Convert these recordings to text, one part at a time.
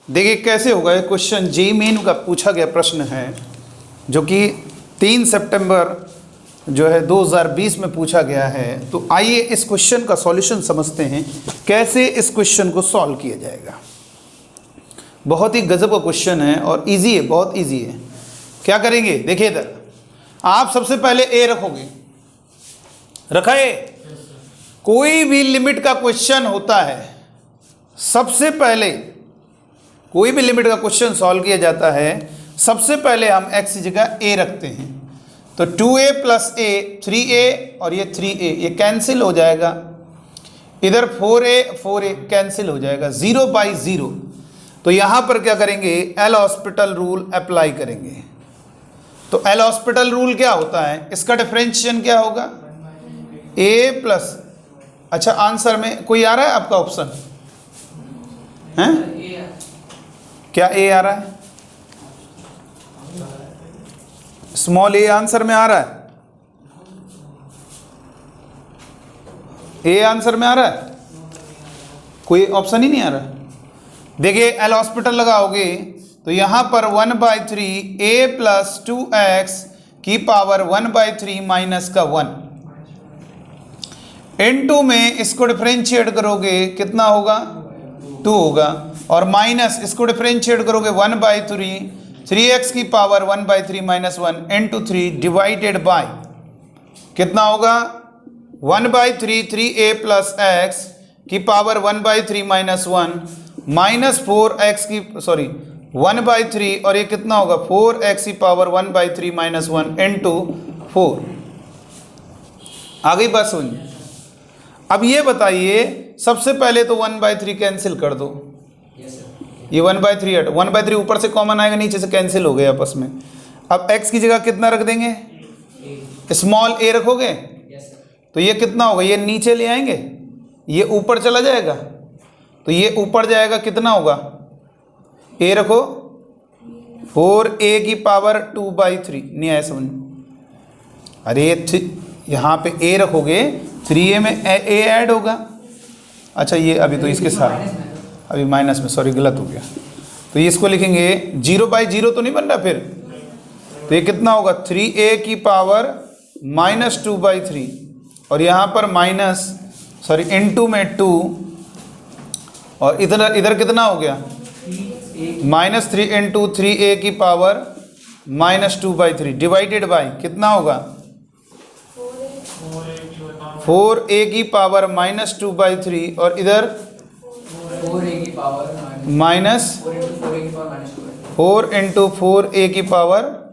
देखिए कैसे होगा ये क्वेश्चन, जेईई मेन का पूछा गया प्रश्न है जो कि 3 सितंबर जो है 2020 में पूछा गया है। तो आइए इस क्वेश्चन का सॉल्यूशन समझते हैं, कैसे इस क्वेश्चन को सॉल्व किया जाएगा। बहुत ही गजब का क्वेश्चन है और इजी है, बहुत इजी है। क्या करेंगे, देखिए इधर आप सबसे पहले ए रखोगे, रखा ए। कोई भी लिमिट का क्वेश्चन होता है, सबसे पहले कोई भी लिमिट का क्वेश्चन सॉल्व किया जाता है, सबसे पहले हम x की जगह a रखते हैं। तो 2a प्लस a 3a और ये 3a ये कैंसिल हो जाएगा, इधर 4a कैंसिल हो जाएगा, 0 बाई 0। तो यहाँ पर क्या करेंगे, एल हॉस्पिटल रूल अप्लाई करेंगे। तो एल हॉस्पिटल रूल क्या होता है, इसका डिफरेंशिएशन क्या होगा, a प्लस, अच्छा आंसर में कोई आ रहा है आपका ऑप्शन है क्या, ए आ रहा है, स्मॉल ए आंसर में आ रहा है, ए आंसर में आ रहा है, कोई ऑप्शन ही नहीं आ रहा है। देखिए एल हॉस्पिटल लगाओगे तो यहां पर 1/3 a प्लस 2x की पावर 1/3 माइनस का 1 इनटू में इसको डिफरेंशिएट करोगे कितना होगा, 2 होगा, और माइनस इसको डिफरेंशिएट करोगे 1/3 3x की power 1/3 minus 1 into 3 divided by कितना होगा 1/3 3a प्लस x की पावर 1/3 माइनस 1 माइनस 4x की 1/3 और ये कितना होगा 4x की पावर 1/3 माइनस 1 इनटू 4। आ गई बात समझ। अब ये बताइए, सबसे पहले तो 1/3 कैंसिल कर दो, ये 1/3 हट, 1/3 ऊपर से कॉमन आएगा, नीचे से कैंसिल हो गए आपस में। अब x की जगह कितना रख देंगे, स्मॉल a रखोगे तो ये कितना होगा, ये नीचे ले आएंगे, ये ऊपर चला जाएगा, तो ये ऊपर जाएगा, कितना होगा, a रखो 4a की पावर 2/3, नहीं आया समझ। अरे यहाँ पे a रखोगे 3a में a ऐड होगा, अच्छा ये अभी तो इसके साथ अभी माइनस में, सॉरी गलत हो गया, तो ये इसको लिखेंगे 0/0 तो नहीं बन रहा फिर, तो ये कितना होगा 3a की पावर माइनस 2/3 और यहाँ पर माइनस इनटू में 2 और इधर कितना हो गया -3 इंटू 3a की पावर माइनस 2/3 डिवाइडेड बाय कितना होगा 4a की पावर माइनस 2/3 और इधर 4a की पावर माइनस 4 इंटू 4a की पावर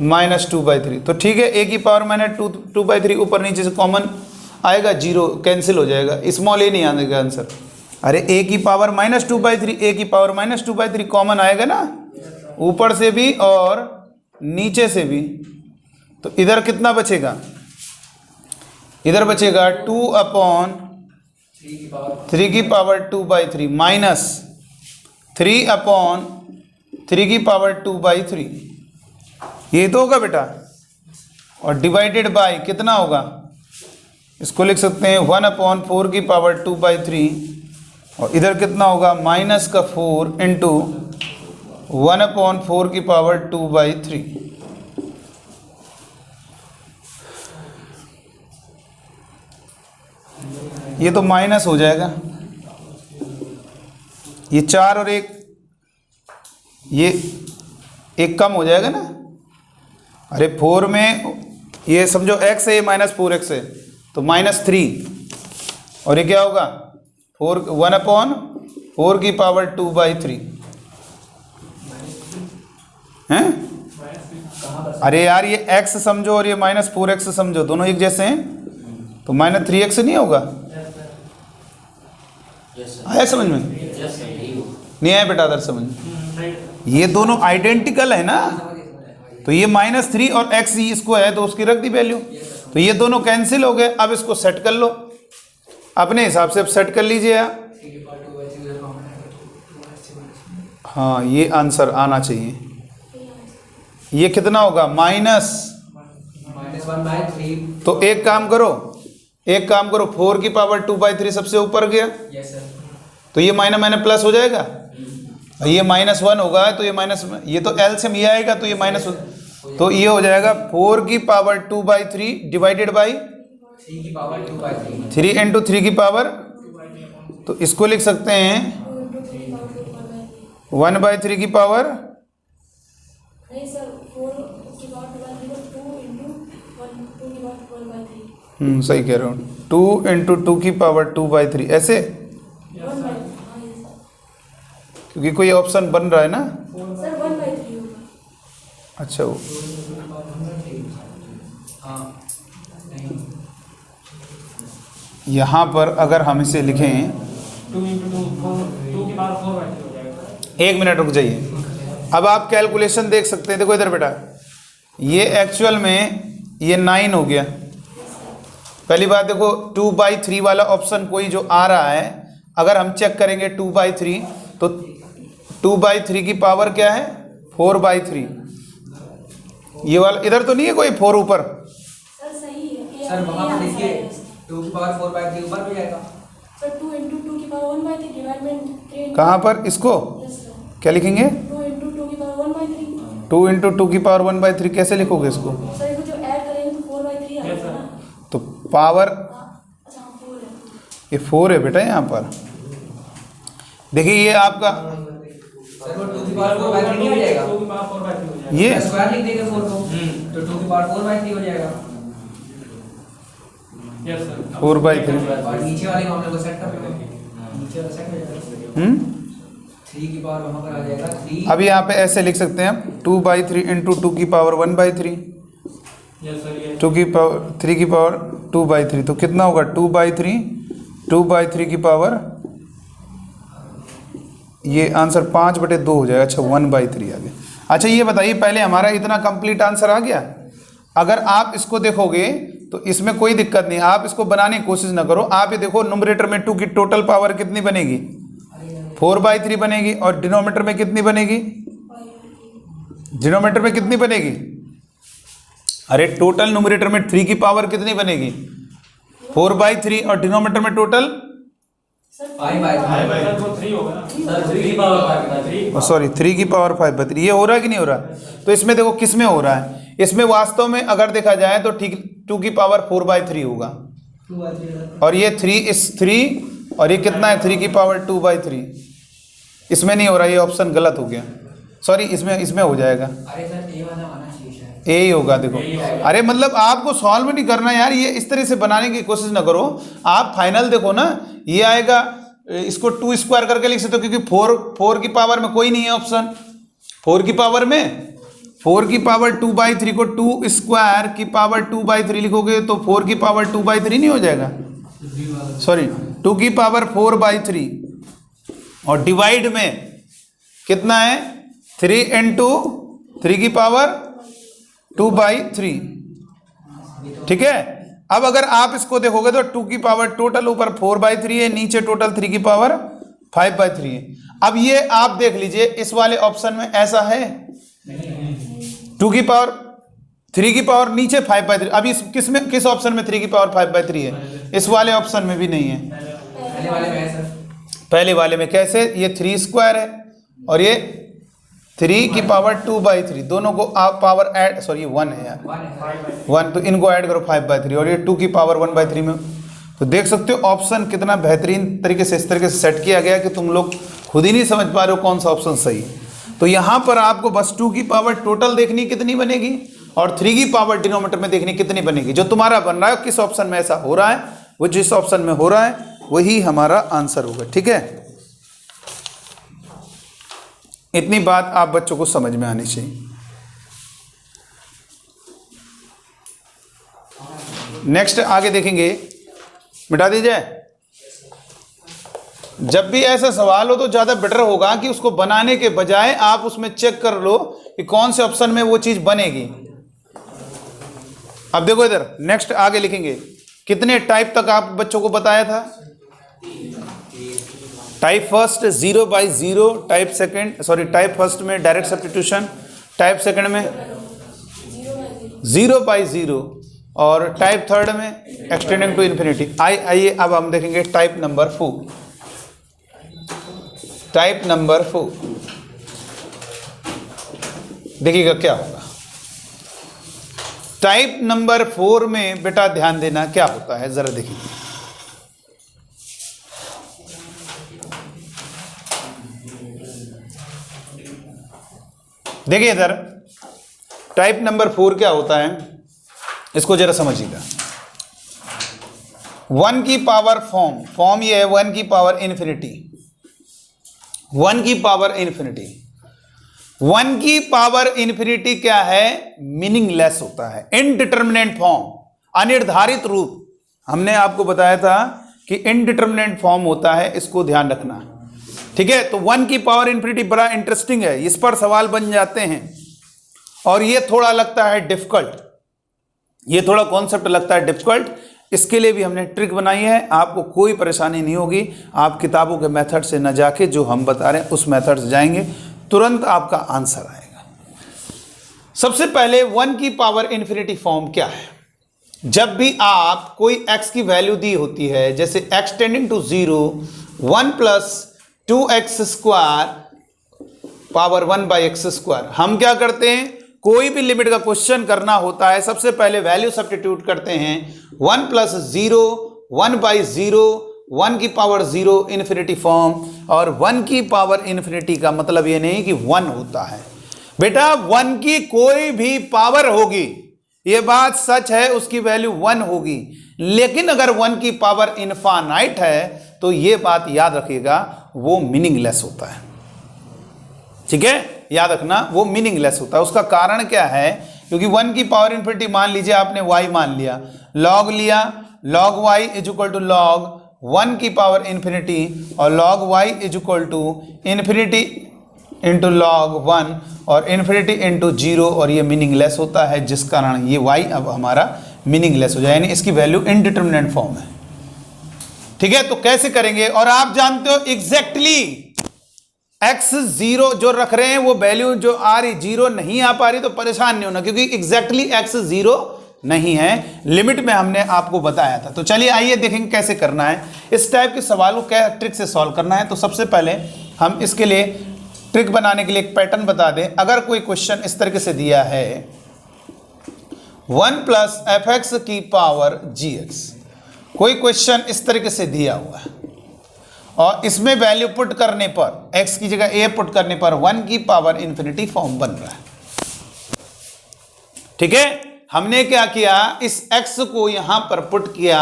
माइनस 2/3। तो ठीक है, a की पावर माइनस 2/3 ऊपर नीचे से कॉमन आएगा, 0 कैंसिल हो जाएगा, स्मॉल a नहीं आएगा आंसर। अरे a की पावर माइनस 2/3, a की पावर माइनस 2/3 कॉमन आएगा ना, ऊपर से भी और नीचे से भी। तो इधर कितना बचेगा, इधर बचेगा 2/3 की पावर 2/3 माइनस 3/3 की पावर 2/3, ये तो होगा बेटा, और डिवाइडेड बाय कितना होगा, इसको लिख सकते हैं 1/4 की पावर 2/3 और इधर कितना होगा माइनस का 4 इंटू 1/4 की पावर 2/3। ये तो माइनस हो जाएगा, ये 4 और 1 ये 1 कम हो जाएगा ना। अरे 4 में ये समझो x है, माइनस 4x है, तो -3 और ये क्या होगा 1/4 की पावर 2/3 हैं। अरे यार ये x समझो और ये -4x समझो, दोनों एक जैसे हैं, तो -3x नहीं होगा। आया समझ में, नहीं आया बेटा अदर समझ में, ये दोनों आइडेंटिकल है ना, तो ये -3 और x इसको है तो उसकी रख दी वैल्यू, तो ये दोनों कैंसिल हो गए। अब इसको सेट कर लो अपने हिसाब से, अब सेट कर लीजिए आप। हाँ ये आंसर आना चाहिए, ये कितना होगा -1/3। तो एक काम करो 4 की पावर 2/3 सबसे ऊपर गया, यस सर, तो ये माइनस माइनस प्लस हो जाएगा, ये -1 होगा तो ये माइनस, ये तो एलसीएम ये आएगा तो ये माइनस, तो ये हो जाएगा 4 की पावर 2/3 डिवाइडेड बाई 3 की पावर 2/3। 3 इंटू 3 की पावर, तो इसको लिख सकते हैं 1/3 की पावर, नहीं सर, 4 की पावर 2/3 को 2 इंटू 2 की पावर 1/3। सही कह रहा हूँ, 2 इंटू 2 की पावर 2/3 ऐसे, 1/3, हाँ ये सर। क्योंकि कोई ऑप्शन बन रहा है ना। सर 1/3 होगा। अच्छा वो हाँ नहीं, यहाँ पर अगर हम इसे लिखें, 2 इंटू 2 की पावर 4/3 हो जाएगा। 1 मिनट रुक जाइए, अब आप कैलकुलेशन देख सकते हैं। देखो इधर बेटा, ये एक्चुअल में ये 9 हो गया। पहली बात देखो 2/3 वाला ऑप्शन कोई जो आ रहा है, अगर हम चेक करेंगे 2/3 तो 2/3 की पावर क्या है 4/3। ये वाला इधर तो नहीं है कोई 4 ऊपर, सर सही है। सर वहाँ ये पर आंसर देखिए है। 2 की पावर 4/3 ऊपर हो जाएगा। सर 2 इंटू 2 की पावर 1/3 डिवाइडमेंट 3। कहाँ पर इसको यस सर। क्या लिखेंगे? 2 इंटू 2 की पावर 1/3। 2 इंटू 2 की पावर 1/3 कैसे लिखोगे इसको? सर इसको जो ऐड करेंगे तो 4/3 आ जाएगा ना। तो पावर अच्छा 4 है। ये 4 है बेटा यहाँ पर। देखिए ये आपका सर वो 2 की पावर 4/3 नहीं हो जाएगा। 2 की पावर 4/3 हो जाएगा। ये स्क्वायर लिख देंगे 4 को, तो 2 की पावर 4/3 हो जाएगा। Yes sir. 4/3। और नीचे वाले को हम लोग सेट कर लेंगे, नीचे वाला सेट हो जाएगा। 3 की पावर वहाँ पर आ जाएगा 3। अब यहाँ पे ऐसे लिख सकते हैं 2/3 इंटू 2 की पावर 1/3, यस सर, ये 2 की पावर 3 की पावर 2/3, तो कितना होगा 2/3 की पावर, ये आंसर 5/2 हो जाएगा। अच्छा 1/3 आ गया। अच्छा ये बताइए पहले हमारा इतना कंप्लीट आंसर आ गया। अगर आप इसको देखोगे तो इसमें कोई दिक्कत नहीं, आप इसको बनाने की कोशिश ना करो। आप ये देखो न्यूमरेटर में 2 की टोटल पावर कितनी बनेगी 4/3 बनेगी, और डिनोमीटर में कितनी बनेगी, डिनोमीटर में कितनी बनेगी, अरे टोटल न्यूमरेटर में 3 की पावर कितनी बनेगी 4/3, और डिनोमीटर में टोटल 5/3। सर वो 3 होगा ना। सर 3 की पावर 5/3। सॉरी 3 की पावर 5/3। ये हो रहा है कि नहीं हो रहा? तो इसमें देखो किस में हो रहा है, इसमें वास्तव में अगर देखा जाए तो ठीक 2 की पावर 4/3 होगा, 2/3 और ये 3 इस 3, और ये कितना है 3 की पावर 2/3। इसमें नहीं हो रहा, ये ऑप्शन गलत हो गया। सॉरी इसमें हो जाएगा, अरे सर ए वाला आना चाहिए शायद। ए ही होगा। देखो अरे मतलब आपको सॉल्व नहीं करना यार, ये इस तरह से बनाने की कोशिश ना करो। आप फाइनल देखो ना, ये आएगा, इसको 2 स्क्वायर करके लिख सकते हो, क्योंकि 4 की पावर में कोई नहीं है ऑप्शन। 4 की पावर में 4 की पावर 2/3 को 2 स्क्वायर की पावर 2/3 लिखोगे तो 4 की पावर 2/3 नहीं हो जाएगा, सॉरी 2 की पावर 4/3, और डिवाइड में कितना है 3 इंटू 3 की पावर 2/3। ठीक है। अब अगर आप इसको देखोगे तो 2 की पावर टोटल ऊपर 4/3 है, नीचे टोटल 3 की पावर 5/3 है। अब ये आप देख लीजिए इस वाले ऑप्शन में ऐसा है 2 की पावर 3 की पावर नीचे 5/3। अब इस किस ऑप्शन में 3 की पावर 5/3 है? इस वाले ऑप्शन में भी नहीं है। पहले वाले में है सर। पहले वाले में कैसे, ये 3 स्क्वायर है और ये 3 की पावर 2/3, दोनों को आप पावर ऐड, सॉरी ये 1 है यार, 1, तो इनको ऐड करो 5/3, और ये 2 की पावर 1/3 में। तो देख सकते हो ऑप्शन कितना बेहतरीन तरीके से इस तरीके से सेट किया गया कि तुम लोग खुद ही नहीं समझ पा रहे हो कौन सा ऑप्शन सही है। तो यहाँ पर आपको बस 2 की पावर टोटल देखनी कितनी बनेगी, और 3 की पावर डिनोमीटर में देखनी कितनी बनेगी। जो तुम्हारा बन रहा है किस ऑप्शन में ऐसा हो रहा है, वो जिस ऑप्शन में हो रहा है वही हमारा आंसर होगा। ठीक है, इतनी बात आप बच्चों को समझ में आनी चाहिए। नेक्स्ट आगे देखेंगे, मिटा दीजिए। जब भी ऐसा सवाल हो तो ज़्यादा बेटर होगा कि उसको बनाने के बजाय आप उसमें चेक कर लो कि कौन से ऑप्शन में वो चीज़ बनेगी। अब देखो इधर नेक्स्ट आगे लिखेंगे, कितने टाइप तक आप बच्चों को बताया था। Type first 0/0, type second, sorry type first में डायरेक्ट सब्स्टिट्यूशन, टाइप सेकंड में 0/0, और टाइप थर्ड में एक्सटेंडिंग टू इन्फिनिटी। आइए अब हम देखेंगे टाइप नंबर 4। टाइप नंबर 4 देखिएगा क्या होगा। टाइप नंबर 4 में बेटा ध्यान देना क्या होता है, जरा देखिए। देखिए इधर टाइप नंबर 4 क्या होता है, इसको जरा समझिएगा। 1 की पावर फॉर्म ये है 1 की पावर इन्फिनिटी, 1 की पावर इन्फिनिटी। 1 की पावर इन्फिनिटी क्या है, मीनिंगलेस होता है, इनडिटर्मिनेट फॉर्म, अनिर्धारित रूप। हमने आपको बताया था कि इनडिटर्मिनेट फॉर्म होता है, इसको ध्यान रखना, ठीक है। तो 1 की पावर इन्फिनिटी बड़ा इंटरेस्टिंग है, इस पर सवाल बन जाते हैं और ये थोड़ा लगता है डिफिकल्ट, ये थोड़ा कॉन्सेप्ट लगता है डिफिकल्ट। इसके लिए भी हमने ट्रिक बनाई है, आपको कोई परेशानी नहीं होगी। आप किताबों के मेथड से न जाके जो हम बता रहे हैं उस मेथड से जाएंगे, तुरंत आपका आंसर आएगा। सबसे पहले 1 की पावर इन्फिनिटी फॉर्म क्या है, जब भी आप कोई x की वैल्यू दी होती है, जैसे x tending to 0, 1 plus 2x square power 1/x², हम क्या करते हैं, कोई भी लिमिट का क्वेश्चन करना होता है, सबसे पहले वैल्यू सब्स्टिट्यूट करते हैं। 1 प्लस 0, 1/0, 1 की पावर 0 इन्फिनिटी फॉर्म। और 1 की पावर इन्फिनिटी का मतलब ये नहीं कि 1 होता है बेटा, 1 की कोई भी पावर होगी, ये बात सच है, उसकी वैल्यू 1 होगी। लेकिन अगर 1 की पावर इनफाइनाइट है तो ये बात याद रखिएगा, वो मीनिंगलेस होता है, ठीक है, याद रखना, वो मीनिंगलेस होता है। उसका कारण क्या है, क्योंकि 1 की पावर इन्फिनिटी मान लीजिए आपने y मान लिया, log लिया, log y is equal to log 1 की पावर इन्फिनिटी, और log y is equal to infinity into log 1 और इन्फिनिटी इंटू 0, और ये मीनिंगलेस होता है, जिस कारण ये y अब हमारा मीनिंगलेस हो जाए, यानी इसकी वैल्यू इनडिटर्मिनेट फॉर्म है, ठीक है। तो कैसे करेंगे, और आप जानते हो एग्जैक्टली x0 जो रख रहे हैं वो वैल्यू जो आ रही 0 नहीं आ पा रही, तो परेशान नहीं होना, क्योंकि एग्जैक्टली x0 नहीं है, लिमिट में हमने आपको बताया था। तो चलिए आइए देखेंगे कैसे करना है इस टाइप के सवाल को, क्या ट्रिक से सॉल्व करना है। तो सबसे पहले हम इसके लिए ट्रिक बनाने के लिए एक पैटर्न बता दें। अगर कोई क्वेश्चन इस तरीके से दिया है 1 प्लस fx की पावर gx, कोई क्वेश्चन इस तरीके से दिया हुआ है और इसमें वैल्यू पुट करने पर, x की जगह a पुट करने पर 1 की पावर इन्फिनिटी फॉर्म बन रहा है, ठीक है। हमने क्या किया, इस x को यहां पर पुट किया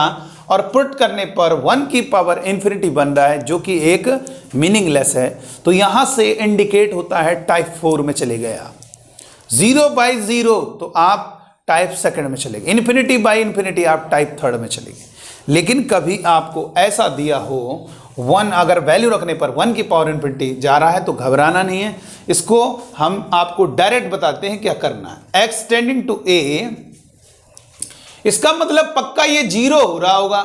और पुट करने पर 1 की पावर इन्फिनिटी बन रहा है, जो कि एक मीनिंगलेस है। तो यहां से इंडिकेट होता है टाइप 4 में चले गए आप, 0/0 तो आप टाइप सेकंड में चले गए, इन्फिनिटी बाई इन्फिनिटी आप टाइप थर्ड में चले गए। लेकिन कभी आपको ऐसा दिया हो 1, अगर वैल्यू रखने पर 1 की पावर इन्फिनिटी जा रहा है तो घबराना नहीं है, इसको हम आपको डायरेक्ट बताते हैं क्या करना है। x टेंडिंग टू a, इसका मतलब पक्का ये 0 हो रहा होगा,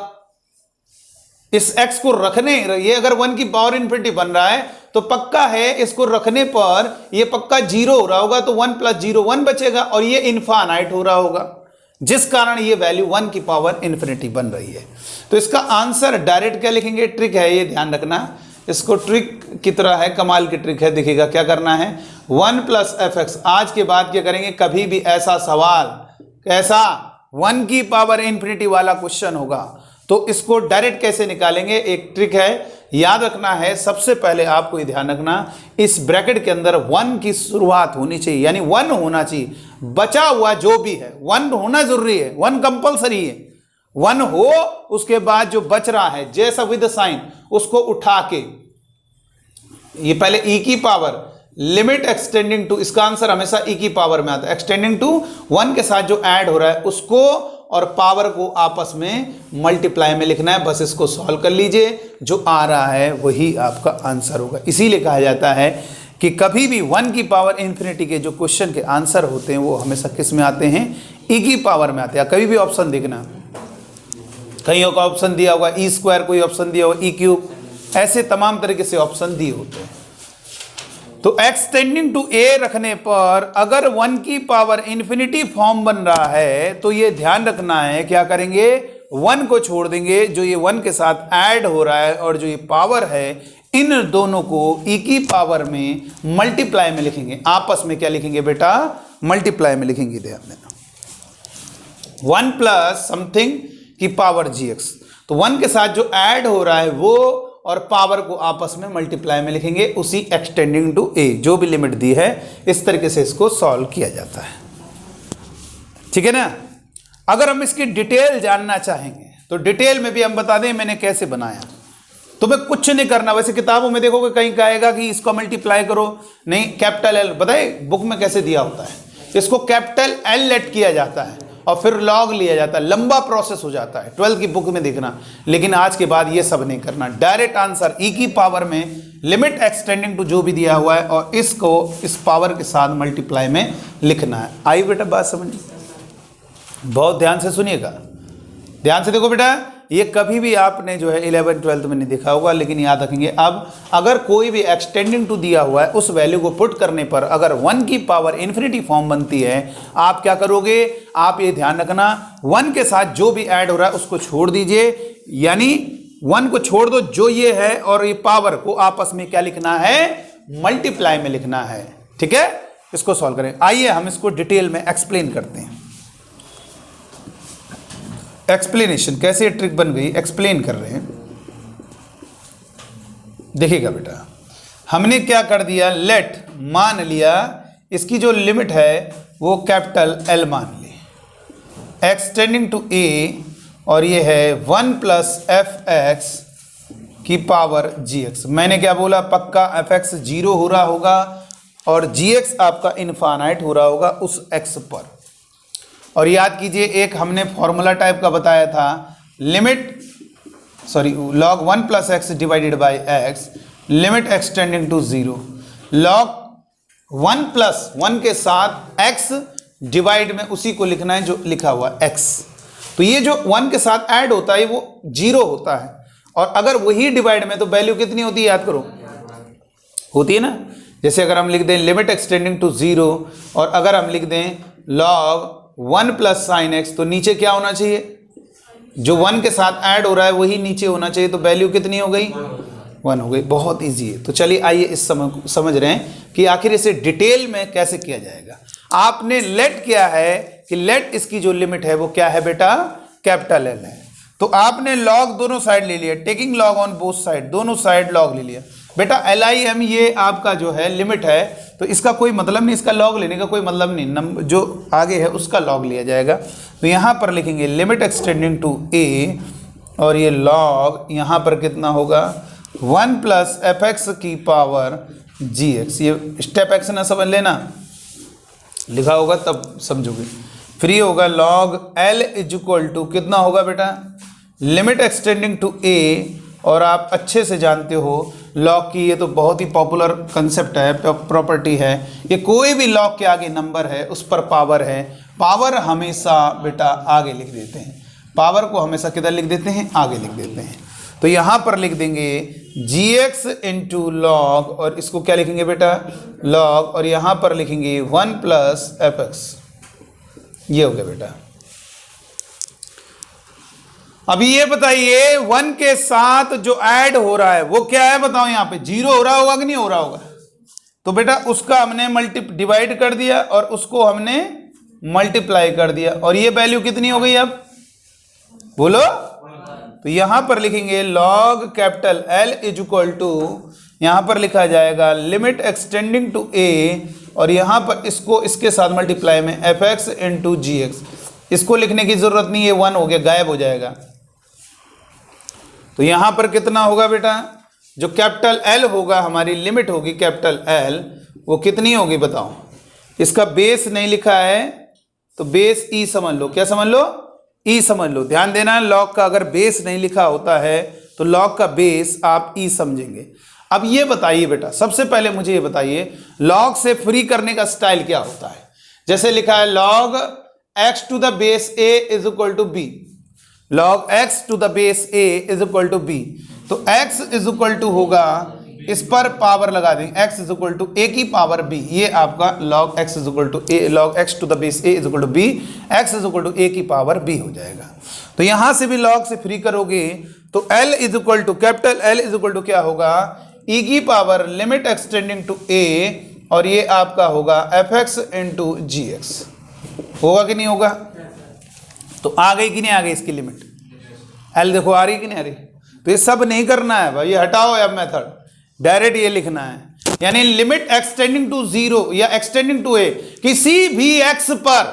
इस x को रखने, ये अगर 1 की पावर इन्फिनिटी बन रहा है तो पक्का है इसको रखने पर ये पक्का 0 हो रहा होगा, तो 1 प्लस 0 1 बचेगा, और ये इनफाइनाइट हो रहा होगा, जिस कारण ये वैल्यू 1 की पावर इन्फिनिटी बन रही है। तो इसका आंसर डायरेक्ट क्या लिखेंगे, ट्रिक है ये, ध्यान रखना, इसको ट्रिक की तरह है, कमाल की ट्रिक है। देखिएगा क्या करना है, 1 प्लस fx। आज के बाद क्या करेंगे, कभी भी ऐसा सवाल, कैसा 1 की पावर इन्फिनिटी वाला क्वेश्चन होगा तो इसको डायरेक्ट कैसे निकालेंगे, एक ट्रिक है, याद रखना है। सबसे पहले आपको ये ध्यान रखना, इस ब्रैकेट के अंदर 1 की शुरुआत होनी चाहिए, यानी 1 होना चाहिए, बचा हुआ जो भी है 1 होना जरूरी है, 1 कंपलसरी है, 1 हो, उसके बाद जो बच रहा है जैसा विद साइन उसको उठा के, ये पहले e की पावर लिमिट एक्सटेंडिंग टू, इसका आंसर हमेशा e की पावर में आता है, एक्सटेंडिंग टू 1 के साथ जो ऐड हो रहा है उसको और पावर को आपस में मल्टीप्लाई में लिखना है। बस इसको सॉल्व कर लीजिए, जो आ रहा है वही आपका आंसर होगा। इसीलिए कहा जाता है कि कभी भी 1 की पावर इन्फिनिटी के जो क्वेश्चन के आंसर होते हैं वो हमेशा किस में आते हैं, e की पावर में आते हैं। कभी भी ऑप्शन देखना, कहीं का ऑप्शन दिया होगा e², कोई ऑप्शन दिया होगा e³, ऐसे तमाम तरीके से ऑप्शन दिए होते हैं। तो x टेंडिंग टू a रखने पर अगर 1 की पावर इन्फिनिटी फॉर्म बन रहा है तो ये ध्यान रखना है, क्या करेंगे, 1 को छोड़ देंगे, जो ये 1 के साथ ऐड हो रहा है, और जो ये पावर है इन दोनों को e की पावर में मल्टीप्लाई में लिखेंगे, आपस में क्या लिखेंगे बेटा, मल्टीप्लाई में लिखेंगे। ध्यान देना, 1 प्लस समथिंग की पावर gx, तो 1 के साथ जो ऐड हो रहा है वो और पावर को आपस में मल्टीप्लाई में लिखेंगे, उसी एक्सटेंडिंग टू a, जो भी लिमिट दी है इस तरीके से इसको सॉल्व किया जाता है। ठीक है ना। अगर हम इसकी डिटेल जानना चाहेंगे तो डिटेल में भी हम बता दें मैंने कैसे बनाया। तुम्हें कुछ नहीं करना, वैसे किताबों में देखोगे कहीं कहेगा कि इसको मल्टीप्लाई करो, नहीं कैपिटल L, बताए बुक में कैसे दिया होता है, इसको कैपिटल L लेट किया जाता है और फिर लॉग लिया जाता है, लंबा प्रोसेस हो जाता है, 12th की बुक में देखना। लेकिन आज के बाद ये सब नहीं करना, डायरेक्ट आंसर e की पावर में लिमिट एक्सटेंडिंग टू जो भी दिया हुआ है और इसको इस पावर के साथ मल्टीप्लाई में लिखना है। आई बेटा बात समझ, बहुत ध्यान से सुनिएगा, ध्यान से देखो बेटा, ये कभी भी आपने जो है 11th 12th में नहीं देखा होगा, लेकिन याद रखेंगे। अब अगर कोई भी एक्सटेंडिंग टू दिया हुआ है उस वैल्यू को पुट करने पर अगर 1 की पावर इन्फिनिटी फॉर्म बनती है, आप क्या करोगे, आप ये ध्यान रखना 1 के साथ जो भी ऐड हो रहा है उसको छोड़ दीजिए, यानी 1 को छोड़ दो, जो ये है और ये पावर को आपस में क्या लिखना है, मल्टीप्लाई में लिखना है। ठीक है, इसको सॉल्व करें। आइए हम इसको डिटेल में एक्सप्लेन करते हैं। एक्सप्लेनेशन कैसे ट्रिक बन गई, एक्सप्लेन कर रहे हैं। देखिएगा बेटा, हमने क्या कर दिया, लेट मान लिया इसकी जो लिमिट है वो कैपिटल L मान ली, एक्सटेंडिंग टू a, और ये है 1 प्लस fx की पावर gx। मैंने क्या बोला, पक्का fx 0 हो रहा होगा और gx आपका इनफाइनाइट हो रहा होगा उस x पर। और याद कीजिए एक हमने फॉर्मूला टाइप का बताया था, limit log 1 plus x divided by x, limit extending to 0, log 1 plus 1 के साथ x डिवाइड में उसी को लिखना है जो लिखा हुआ x। तो ये जो 1 के साथ ऐड होता है वो 0 होता है, और अगर वही डिवाइड में तो वैल्यू कितनी होती है, याद करो, होती है ना। जैसे अगर हम लिख दें लिमिट एक्सटेंडिंग टू 0 और अगर हम लिख दें log 1 प्लस साइन एक्स, तो नीचे क्या होना चाहिए, जो 1 के साथ ऐड हो रहा है वही नीचे होना चाहिए, तो वैल्यू कितनी हो गई, 1 हो गई। बहुत इजी है। तो चलिए आइए इस समझ रहे हैं कि आखिर इसे डिटेल में कैसे किया जाएगा। आपने लेट किया है कि लेट इसकी जो लिमिट है वो क्या है बेटा, कैपिटल L है, तो आपने लॉग दोनों साइड ले लिया, taking log on both side, दोनों साइड लॉग ले लिया। बेटा LIM ये आपका जो है लिमिट है, तो इसका कोई मतलब नहीं, इसका लॉग लेने का कोई मतलब नहीं, नंबर जो आगे है उसका लॉग लिया जाएगा। तो यहाँ पर लिखेंगे लिमिट एक्सटेंडिंग टू a, और ये लॉग यहाँ पर कितना होगा, 1 प्लस fx की पावर gx। ये स्टेप एक्स ना समझ लेना, लिखा होगा तब समझोगे। फ्री होगा log L is equal to कितना होगा बेटा, लिमिट एक्सटेंडिंग टू a, और आप अच्छे से जानते हो लॉग की ये तो बहुत ही पॉपुलर कंसेप्ट है, प्रॉपर्टी है, ये कोई भी लॉग के आगे नंबर है उस पर पावर है, पावर हमेशा बेटा आगे लिख देते हैं, पावर को हमेशा किधर लिख देते हैं, आगे लिख देते हैं। तो यहाँ पर लिख देंगे gx इंटू लॉग, और इसको क्या लिखेंगे बेटा, लॉग, और यहाँ पर लिखेंगे 1 प्लस fx। ये हो गया बेटा। अभी ये बताइए 1 के साथ जो ऐड हो रहा है वो क्या है, बताओ, यहाँ पे 0 हो रहा होगा कि नहीं हो रहा होगा, तो बेटा उसका हमने डिवाइड कर दिया और उसको हमने मल्टीप्लाई कर दिया, और ये वैल्यू कितनी हो गई अब बोलो। तो यहां पर लिखेंगे log capital L is equal to, यहां पर लिखा जाएगा लिमिट एक्सटेंडिंग टू a, और यहां पर इसको इसके साथ मल्टीप्लाई में fx इंटू gx। इसको लिखने की जरूरत नहीं है, 1 हो गया, गायब हो जाएगा। तो यहां पर कितना होगा बेटा, जो कैपिटल L होगा, हमारी लिमिट होगी कैपिटल L, वो कितनी होगी बताओ। इसका बेस नहीं लिखा है तो बेस E समझ लो, क्या समझ लो, E समझ लो। ध्यान देना, लॉग का अगर बेस नहीं लिखा होता है तो लॉग का बेस आप E समझेंगे। अब ये बताइए बेटा, सबसे पहले मुझे ये बताइए लॉग से फ्री करने का स्टाइल क्या होता है। जैसे लिखा है log x to the base a is equal to b, log x to the base a is equal to b, तो x इज इक्वल टू होगा, इस पर पावर लगा देंगे, x is equal to a की पावर b, ये आपका log x is equal to a, log x to the base a is equal to b, x is equal to a की power b हो जाएगा। तो यहां से भी log से फ्री करोगे तो L is equal to, capital L is equal to क्या होगा, ई की power limit extending to a, और ये आपका होगा f x into g x. होगा कि नहीं होगा? तो आ गई कि नहीं आ गई इसकी लिमिट? एल देखो आ रही कि नहीं आ रही? तो ये सब नहीं करना है भाई, ये हटाओ अब मेथड, डायरेक्ट ये लिखना है। यानी लिमिट एक्सटेंडिंग टू जीरो या एक्सटेंडिंग टू ए, किसी भी एक्स पर,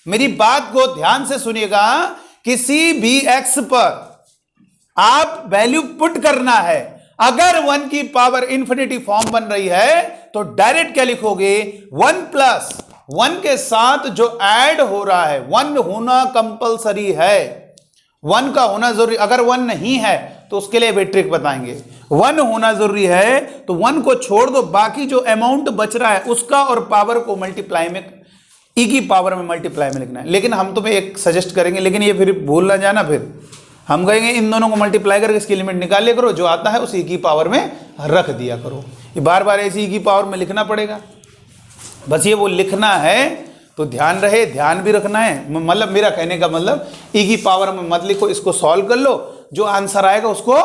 मेरी बात को ध्यान से सुनिएगा, किसी भी एक्स पर आप वैल्यू पुट करना है। अगर 1 की पावर इंफिनिटी फॉर्म बन रही है तो डायरेक्ट क्या लिखोगे, 1 प्लस 1 के साथ जो ऐड हो रहा है, 1 होना कंपलसरी है, 1 का होना जरूरी। अगर 1 नहीं है तो उसके लिए भी ट्रिक बताएंगे। 1 होना जरूरी है तो 1 को छोड़ दो, बाकी जो अमाउंट बच रहा है उसका और पावर को मल्टीप्लाई में, ई की पावर में मल्टीप्लाई में लिखना है। लेकिन हम तुम्हें एक सजेस्ट करेंगे, लेकिन ये फिर भूल ना जाना, फिर हम कहेंगे इन दोनों को मल्टीप्लाई करके इसकी लिमिट निकाल लिया करो, जो आता है उस ई की पावर में रख दिया करो। ये बार बार ऐसी ई की पावर में लिखना पड़ेगा, बस ये वो लिखना है तो ध्यान रहे, ध्यान भी रखना है। मतलब मेरा कहने का मतलब ई की पावर में मत लिखो, इसको सॉल्व कर लो, जो आंसर आएगा उसको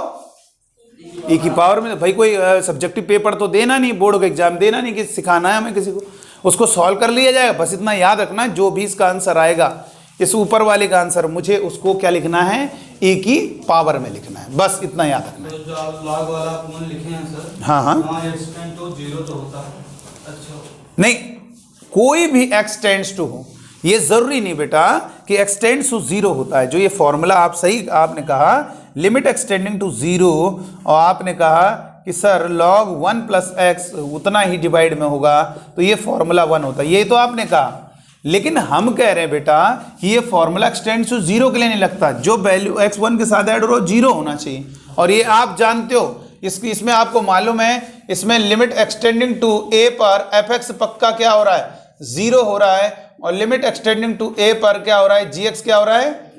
ई की पावर में। भाई कोई सब्जेक्टिव पेपर तो देना नहीं, बोर्ड का एग्जाम देना नहीं कि सिखाना है हमें किसी को, उसको सॉल्व कर लिया जाएगा। बस इतना याद रखना, जो भी इसका आंसर आएगा, इस ऊपर वाले का आंसर, मुझे उसको क्या लिखना है, ई की पावर में लिखना है, बस इतना याद रखना है। तो जो आप लॉग वाला अपन लिखे हैं सर, हाँ हाँ, वहाँ एक्सटेंड टू 0 तो होता है। अच्छा नहीं, कोई भी एक्सटेंड्स टू हो, ये जरूरी नहीं बेटा कि एक्सटेंड्स टू 0 होता है। जो ये फॉर्मूला आप सही आपने कहा, लिमिट एक्सटेंडिंग टू 0, और आपने कहा कि सर log 1 प्लस एक्स उतना ही डिवाइड में होगा, तो ये फॉर्मूला 1 होता है, ये तो आपने कहा। लेकिन हम कह रहे हैं बेटा कि ये फॉर्मूला एक्सटेंड्स टू 0 के लिए नहीं लगता, जो वैल्यू x1 के साथ ऐड हो 0 होना चाहिए। और ये आप जानते हो, इसमें आपको मालूम है, इसमें लिमिट एक्सटेंडिंग टू a पर एफ एक्स पक्का क्या हो रहा है, 0 हो रहा है, और लिमिट एक्सटेंडिंग टू a पर क्या हो रहा है, जी एक्स क्या हो रहा है,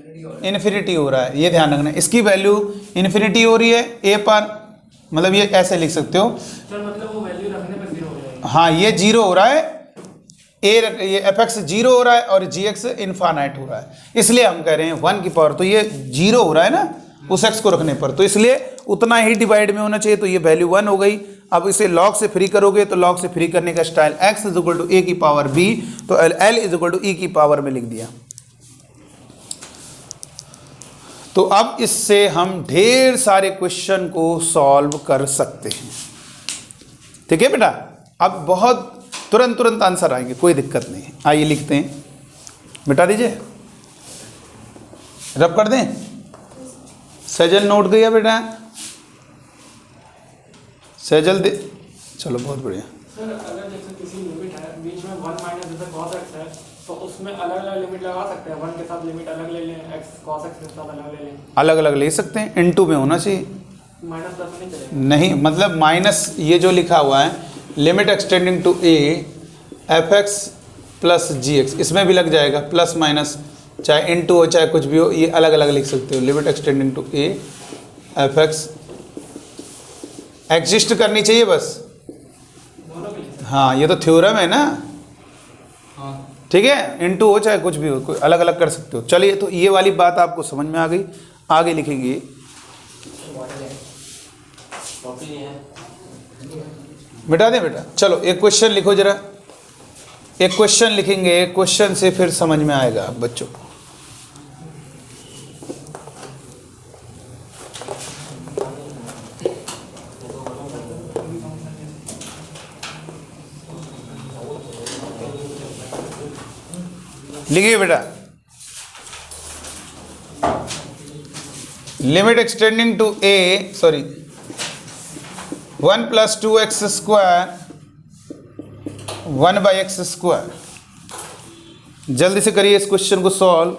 इन्फिनिटी हो रहा है। ये ध्यान रखना, इसकी वैल्यू इन्फिनिटी हो रही है a पर, मतलब ये ऐसे लिख सकते हो सर, मतलब वो वैल्यू रखने पर 0 हो जाएगा। हाँ, ये 0 हो रहा है, ये एफ एक्स 0 हो रहा है और जी एक्स इन्फानाइट हो रहा है, इसलिए हम कह रहे हैं 1 की पावर, तो ये 0 हो रहा है ना उस एक्स को रखने पर, तो इसलिए उतना ही डिवाइड में होना चाहिए, तो ये वैल्यू 1 हो गई। अब इसे लॉग से फ्री करोगे तो लॉग से फ्री करने का style x is equal to a की पावर b, तो l is equal to e की पावर में लिख दिया। तो अब इससे हम ढेर सारे क्वेश्चन को सॉल्व कर सकते हैं। ठीक है बेटा, अब बहुत तुरंत आंसर आएंगे, कोई दिक्कत नहीं है। आइए लिखते हैं, मिटा दीजिए, रब कर दें। सैजल नोट गया बेटा, सैजल दे, चलो बहुत बढ़िया। सर, अगर जैसे किसी लिमिट है, बीच में 1 माइनस जैसे cos x है, तो उसमें अलग अलग लिमिट लगा सकते हैं। 1 के साथ लिमिट अलग ले लें, x cos x के साथ अलग ले लें, अलग अलग ले सकते हैं, इनटू में होना चाहिए। -10 नहीं चलेगा? नहीं, मतलब माइनस ये जो लिखा हुआ है, limit extending to a f x plus g x, इसमें भी लग जाएगा, प्लस माइनस, चाहे इनटू हो चाहे कुछ भी हो, ये अलग अलग लिख सकते हो। Limit extending to a f x exist करनी चाहिए बस। दोनों के लिए। हाँ, ये तो थ्योरम है ना, हाँ ठीक है, इनटू हो चाहे कुछ भी हो, कोई अलग अलग कर सकते हो। चलिए, तो ये वाली बात आपको समझ में आ गई, आगे लिखेंगे। मिटा दें बेटा, चलो एक क्वेश्चन लिखो जरा, एक क्वेश्चन लिखेंगे, क्वेश्चन से फिर समझ में आएगा बच्चों को। लिखिए बेटा, limit extending to a, sorry 1 plus 2x square 1 by x square. जल्दी से करिए इस क्वेश्चन को सॉल्व।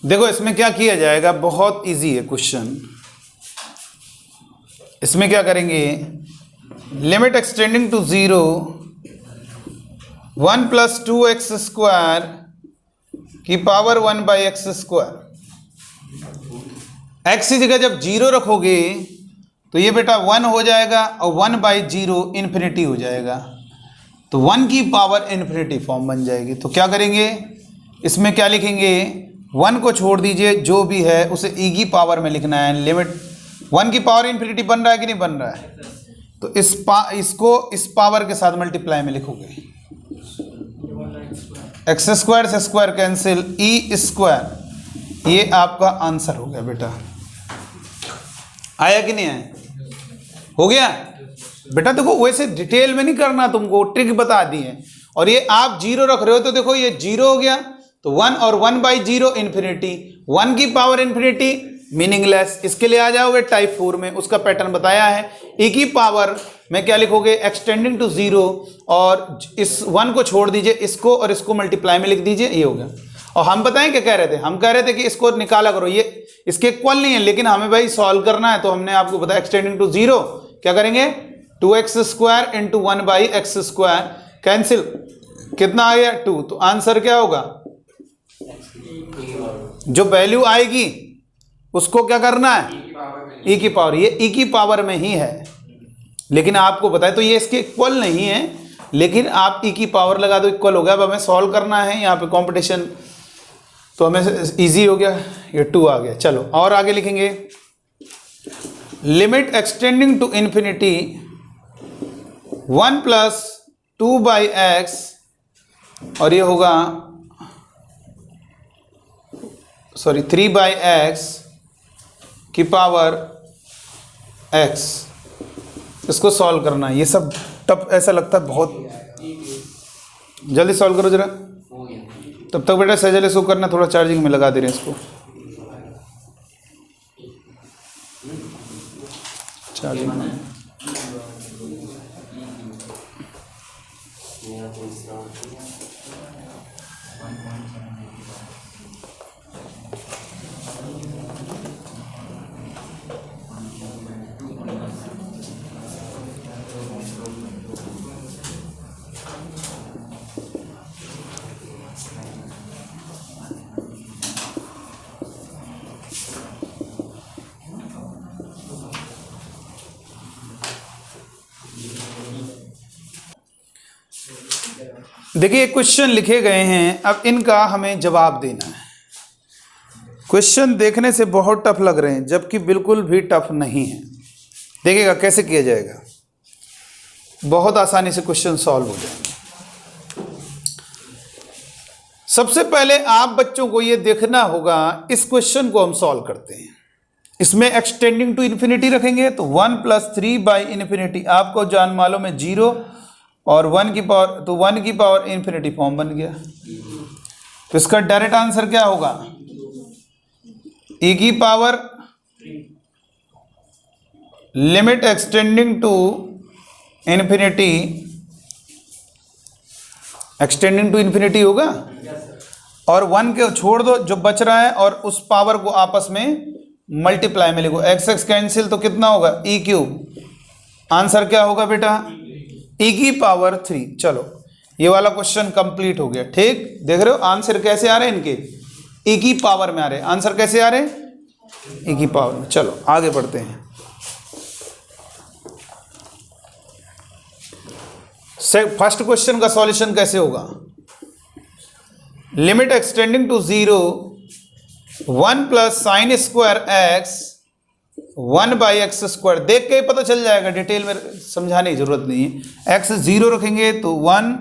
देखो इसमें क्या किया जाएगा, बहुत इजी है क्वेश्चन। इसमें क्या करेंगे, limit extending to 0 1 plus 2x square की power 1 by x square. X की जगह जब 0 रखोगे तो ये बेटा 1 हो जाएगा, और 1 बाई 0 इन्फिनिटी हो जाएगा, तो 1 की पावर इन्फिनिटी फॉर्म बन जाएगी। तो क्या करेंगे, इसमें क्या लिखेंगे, 1 को छोड़ दीजिए, जो भी है उसे e की पावर में लिखना है। लिमिट 1 की पावर इन्फिनिटी बन रहा है कि नहीं बन रहा है, तो इसको इस पावर के साथ मल्टीप्लाई में लिखोगे। एक्स स्क्वायर से स्क्वायर कैंसिल, ई स्क्वायर, ये आपका आंसर हो गया बेटा। आया कि नहीं आया? हो गया बेटा। देखो वैसे डिटेल में नहीं करना, तुमको ट्रिक बता दी है। और ये आप 0 रख रहे हो तो देखो ये 0 हो गया, तो 1 और 1/0 इन्फिनिटी, 1 की पावर इन्फिनिटी मीनिंगलेस। इसके लिए आ जाओगे टाइप 4 में, उसका पैटर्न बताया है। e की पावर में क्या लिखोगे, एक्सटेंडिंग टू 0, और इस 1 को छोड़ दीजिए, इसको और इसको मल्टीप्लाई में लिख दीजिए, ये हो गया। और हम बताएं क्या कह रहे थे, हम कह रहे थे कि इसको निकाला करो, ये इसके इक्वल नहीं है, लेकिन हमें भाई सॉल्व करना है, तो हमने आपको बताया एक्सटेंडिंग टू 0 क्या करेंगे, 2x² इंटू 1/x², कैंसिल, कितना आ गया 2, तो आंसर क्या होगा, जो वैल्यू आएगी उसको क्या करना है, e की पावर, ये e की पावर में ही है, लेकिन आपको बताए तो ये इसके इक्वल नहीं है, लेकिन आप e की पावर लगा दो, इक्वल हो गया। अब हमें सॉल्व करना है यहाँ पे कंपटीशन, तो हमें इजी हो गया, ये 2 आ गया। चलो और आगे लिखेंगे, limit extending to infinity 1 + 2/x, और ये होगा 3/x की पावर x। इसको सॉल्व करना है, ये सब टफ ऐसा लगता है बहुत, जल्दी सॉल्व करो जरा। तब तक बेटा सजल इसको करना, थोड़ा चार्जिंग में लगा दे रहे हैं इसको, चार्जिंग में। देखिए क्वेश्चन लिखे गए हैं, अब इनका हमें जवाब देना है। क्वेश्चन देखने से बहुत टफ लग रहे हैं, जबकि बिल्कुल भी टफ नहीं है। देखिएगा कैसे किया जाएगा, बहुत आसानी से क्वेश्चन सॉल्व हो जाएंगे। सबसे पहले आप बच्चों को ये देखना होगा, इस क्वेश्चन को हम सॉल्व करते हैं। इसमें एक्सटेंडिंग टू इन्फिनिटी रखेंगे तो 1 + 3/∞, आपको जान मालूम है 0 और 1 की पावर, तो 1 की पावर इन्फिनिटी फॉर्म बन गया। तो इसका डायरेक्ट आंसर क्या होगा, e की power limit extending to infinity, extending to infinity होगा, और 1 के छोड़ दो जो बच रहा है, और उस पावर को आपस में मल्टीप्लाई में लिखो, x कैंसिल, तो कितना होगा e³। आंसर क्या होगा बेटा, e की पावर 3। चलो ये वाला क्वेश्चन कंप्लीट हो गया। ठीक, देख रहे हो आंसर कैसे आ रहे हैं इनके, e की पावर में आ रहे हैं। आंसर कैसे आ रहे हैं, e की पावर में। चलो आगे बढ़ते हैं। फर्स्ट क्वेश्चन का सॉल्यूशन कैसे होगा, limit extending to 0 1 + sin²x 1/x²। देख के ही पता चल जाएगा, डिटेल में समझाने की जरूरत नहीं है। x 0 रखेंगे तो 1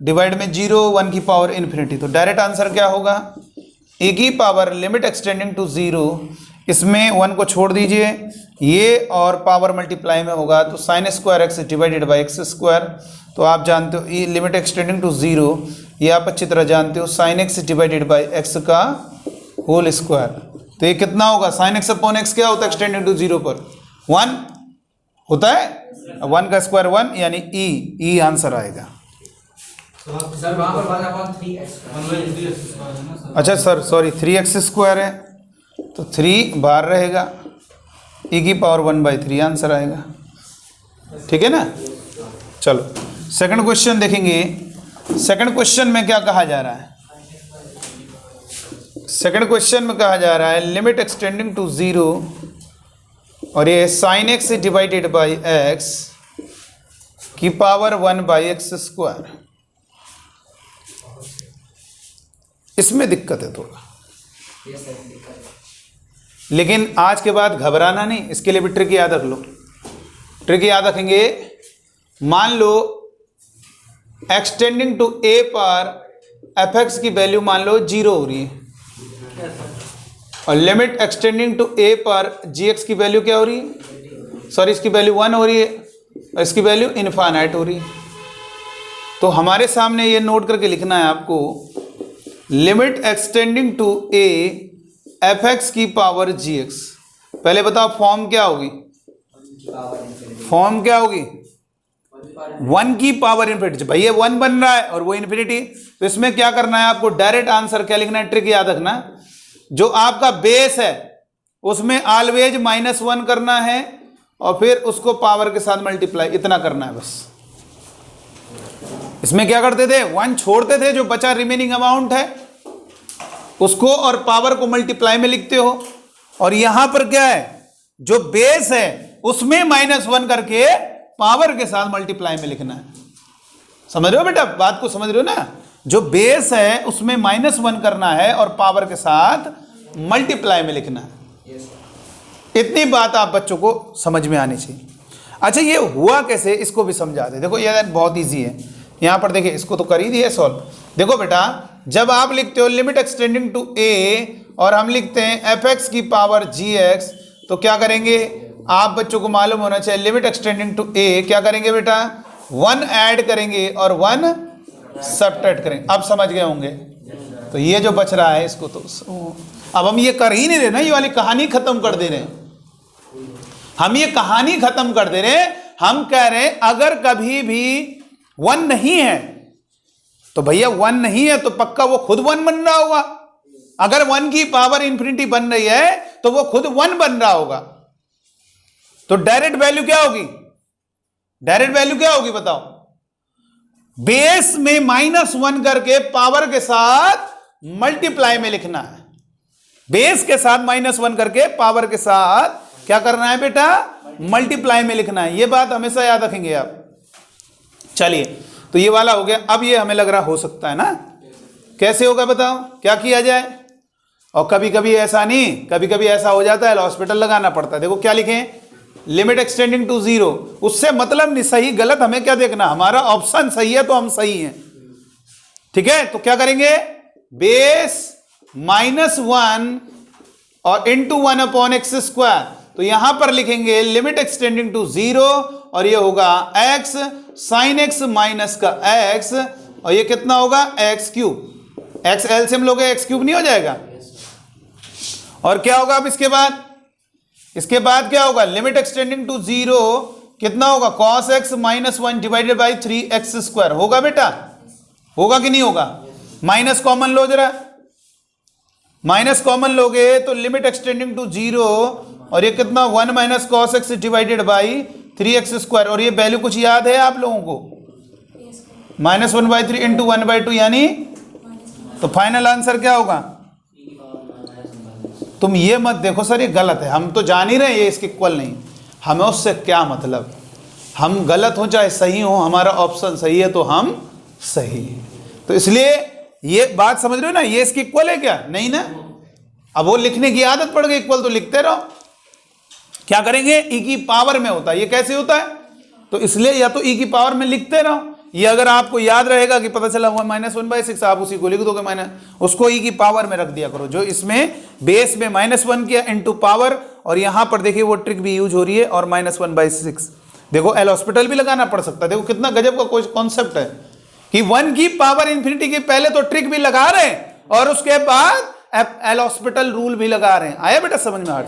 डिवाइड में 0, 1 की पावर इन्फिनिटी, तो डायरेक्ट आंसर क्या होगा, e की पावर लिमिट एक्सटेंडिंग टू 0, इसमें 1 को छोड़ दीजिए, ये और पावर मल्टीप्लाई में होगा, तो sin² डिवाइडेड बाई x²। तो आप जानते हो ये लिमिट एक्सटेंडिंग टू 0, ये आप अच्छी तरह जानते हो, sin x divided by x का होल स्क्वायर। तो ये कितना होगा, sin x/x क्या होता है एक्सटेंडिंग टू 0 पर 1 होता है, 1 का स्क्वायर 1, यानी e आंसर आएगा। सर वहाँ पर 1/3x। अच्छा सर सॉरी 3x² है, तो 3 बाहर रहेगा, e की पावर 1/3 आंसर आएगा। ठीक है ना। चलो सेकंड क्वेश्चन देखेंगे। सेकंड क्वेश्चन में क्या कहा जा रहा है, सेकंड क्वेश्चन में कहा जा रहा है लिमिट एक्सटेंडिंग टू 0, और ये sin x divided by x की पावर 1/x²। इसमें दिक्कत है थोड़ा, यस सर दिक्कत है। लेकिन आज के बाद घबराना नहीं, इसके लिए भी ट्रिक याद रख लो। ट्रिक याद रखेंगे, मान लो एक्सटेंडिंग टू ए पर एफ एक्स की वैल्यू मान लो 0 हो रही है और लिमिट एक्सटेंडिंग टू ए पर जी एक्स की वैल्यू क्या हो रही है, सॉरी इसकी वैल्यू 1 हो रही है और इसकी वैल्यू इनफाइनाइट हो रही है। तो हमारे सामने ये नोट करके लिखना है आपको, limit extending to a f x की पावर जी एक्स। पहले बताओ फॉर्म क्या होगी, फॉर्म क्या होगी, 1 की पावर इन्फिनिटी। भैया 1 बन रहा है और वो इन्फिनिटी, तो इसमें क्या करना है आपको, डायरेक्ट आंसर क्या लिखना है, ट्रिक याद रखना, जो आपका बेस है उसमें ऑलवेज -1 करना है और फिर उसको पावर के साथ मल्टीप्लाई, इतना करना है बस। इसमें क्या करते थे, 1 छोड़ते थे, जो बचा रिमेनिंग अमाउंट है उसको और पावर को मल्टीप्लाई में लिखते हो। और यहां पर क्या है, जो बेस है उसमें -1 करके पावर के साथ मल्टीप्लाई में लिखना है। समझ रहे हो बेटा, बात को समझ रहे हो ना, जो बेस है उसमें -1 करना है और पावर के साथ मल्टीप्लाई में लिखना है। इतनी बात आप बच्चों को समझ में आनी चाहिए। अच्छा ये हुआ कैसे, इसको भी समझा दे। देखो ये बहुत ईजी है, यहां पर देखिए, इसको तो कर ही दिया सॉल्व। देखो बेटा, जब आप लिखते हो लिमिट एक्सटेंडिंग टू ए और हम लिखते हैं एफ एक्स की पावर जी एक्स, तो क्या करेंगे, आप बच्चों को मालूम होना चाहिए, लिमिट एक्सटेंडिंग टू ए क्या करेंगे बेटा, 1 ऐड करेंगे और 1 सब्ट्रैक्ट करेंगे। अब समझ गए होंगे। तो ये जो बच रहा है इसको तो अब हम ये कर ही नहीं रहे ना, ये वाली कहानी खत्म कर दे रहे हैं, हम ये कहानी खत्म कर दे रहे हैं। हम कह रहे हैं अगर कभी भी 1 नहीं है तो भैया 1 नहीं है तो पक्का वो खुद 1 बन रहा होगा। अगर 1 की पावर इंफिनिटी बन रही है तो वो खुद 1 बन रहा होगा। तो डायरेक्ट वैल्यू क्या होगी, डायरेक्ट वैल्यू क्या होगी बताओ, बेस में -1 करके पावर के साथ मल्टीप्लाई में लिखना है। बेस के साथ -1 करके पावर के साथ क्या करना है बेटा, मल्टीप्लाई में लिखना है। ये बात हमेशा याद रखेंगे आप। चलिए तो ये वाला हो गया। अब ये हमें लग रहा हो सकता है ना, कैसे होगा बताओ, क्या किया जाए। और कभी कभी ऐसा नहीं, कभी कभी ऐसा हो जाता है हॉस्पिटल लगाना पड़ता है। देखो क्या लिखें, लिमिट एक्सटेंडिंग टू 0, उससे मतलब नहीं सही गलत हमें क्या देखना, हमारा ऑप्शन सही है तो हम सही हैं, ठीक है। तो क्या करेंगे, बेस -1 और इंटू 1/x²। तो यहां पर लिखेंगे लिमिट एक्सटेंडिंग टू 0 और ये होगा x sin x माइनस का x, और ये कितना होगा x³। x एलसीएम लोगे x³ नहीं हो जाएगा। और क्या होगा अब इसके बाद, इसके बाद क्या होगा, लिमिट एक्सटेंडिंग टू 0 कितना होगा, cos x -1 divided by 3x² होगा बेटा, होगा कि नहीं होगा। माइनस कॉमन लो जरा, माइनस कॉमन लोगे तो लिमिट एक्सटेंडिंग टू 0 और ये कितना 1 - cos x divided by 3x²। और ये वैल्यू कुछ याद है आप लोगों को, -1/3 इंटू 1/2 यानी, तो फाइनल आंसर क्या होगा। तुम ये मत देखो सर ये गलत है, हम तो जान ही रहे हैं ये इसके इक्वल नहीं, हमें उससे क्या मतलब, हम गलत हो चाहे सही हो, हमारा ऑप्शन सही है तो हम सही है। तो इसलिए ये बात समझ रहे हो ना, ये इसकी इक्वल है क्या, नहीं ना। अब वो लिखने की आदत पड़ गई, इक्वल तो लिखते रहो। क्या करेंगे, ई की पावर में होता है, ये कैसे होता है, तो इसलिए या तो ई की पावर में लिखते रहो। ये अगर आपको याद रहेगा कि पता चला हुआ -1/6, आप उसी को लिख दोगे माइनस, उसको ई की पावर में रख दिया करो। जो इसमें बेस में -1 किया इंटू पावर, और यहां पर देखिए वो ट्रिक भी यूज हो रही है, और -1/6। देखो एल हॉस्पिटल भी लगाना पड़ सकता है। देखो कितना गजब का कोई कॉन्सेप्ट है कि 1 की पावर इंफिनिटी के पहले तो ट्रिक भी लगा रहे हैं और उसके बाद एल हॉस्पिटल रूल भी लगा रहे हैं। आया बेटा समझ में, आज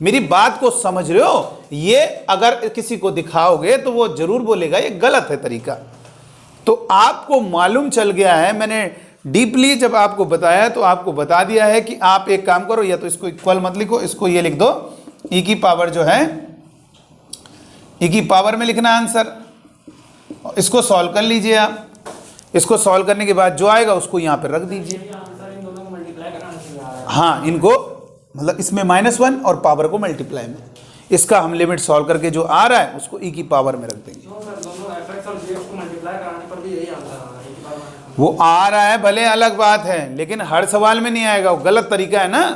मेरी बात को समझ रहे हो। ये अगर किसी को दिखाओगे तो वो जरूर बोलेगा ये गलत है तरीका। तो आपको मालूम चल गया है, मैंने डीपली जब आपको बताया तो आपको बता दिया है कि आप एक काम करो, या तो इसको इक्वल मत लिखो, इसको ये लिख दो, ई की पावर जो है, ई की पावर में लिखना आंसर। इसको सॉल्व कर लीजिए आप, इसको सॉल्व करने के बाद जो आएगा उसको यहाँ पे रख दीजिए। हाँ, इनको मतलब इसमें -1 और पावर को मल्टीप्लाई में, इसका हम लिमिट सॉल्व करके जो आ रहा है उसको ई की पावर में रख देंगे। वो आ रहा है भले अलग बात है, लेकिन हर सवाल में नहीं आएगा, वो गलत तरीका है ना।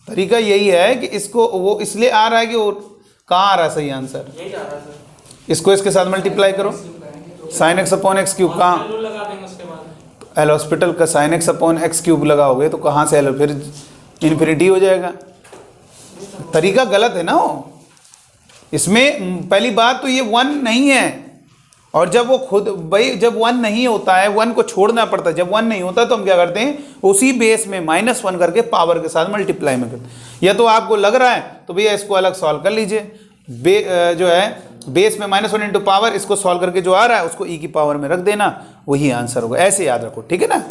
तरीका यही है कि इसको वो इसलिए आ रहा है कि वो कहाँ आ रहा है सही आंसर, यही जा रहा है सर। इसको इसके साथ मल्टीप्लाई करो, sine x upon x cube कहाँ, रूल लगा देंगे उसके बाद। एल हॉस्पिटल का sine x upon x cube लगाओगे तो कहाँ से एल, फिर इन्फिनिटी हो जाएगा। तरीका गलत है ना वो। इसमें पहली बात तो ये 1 नहीं है, और जब वो खुद भाई जब 1 नहीं होता है 1 को छोड़ना पड़ता है। जब 1 नहीं होता तो हम क्या करते हैं, उसी बेस में -1 करके पावर के साथ मल्टीप्लाई में करते हैं। या तो आपको लग रहा है तो भैया इसको अलग सॉल्व कर लीजिए, जो है बेस में -1 इंटू पावर, इसको सॉल्व करके जो आ रहा है उसको e की पावर में रख देना, वही आंसर होगा। ऐसे याद रखो, ठीक है ना।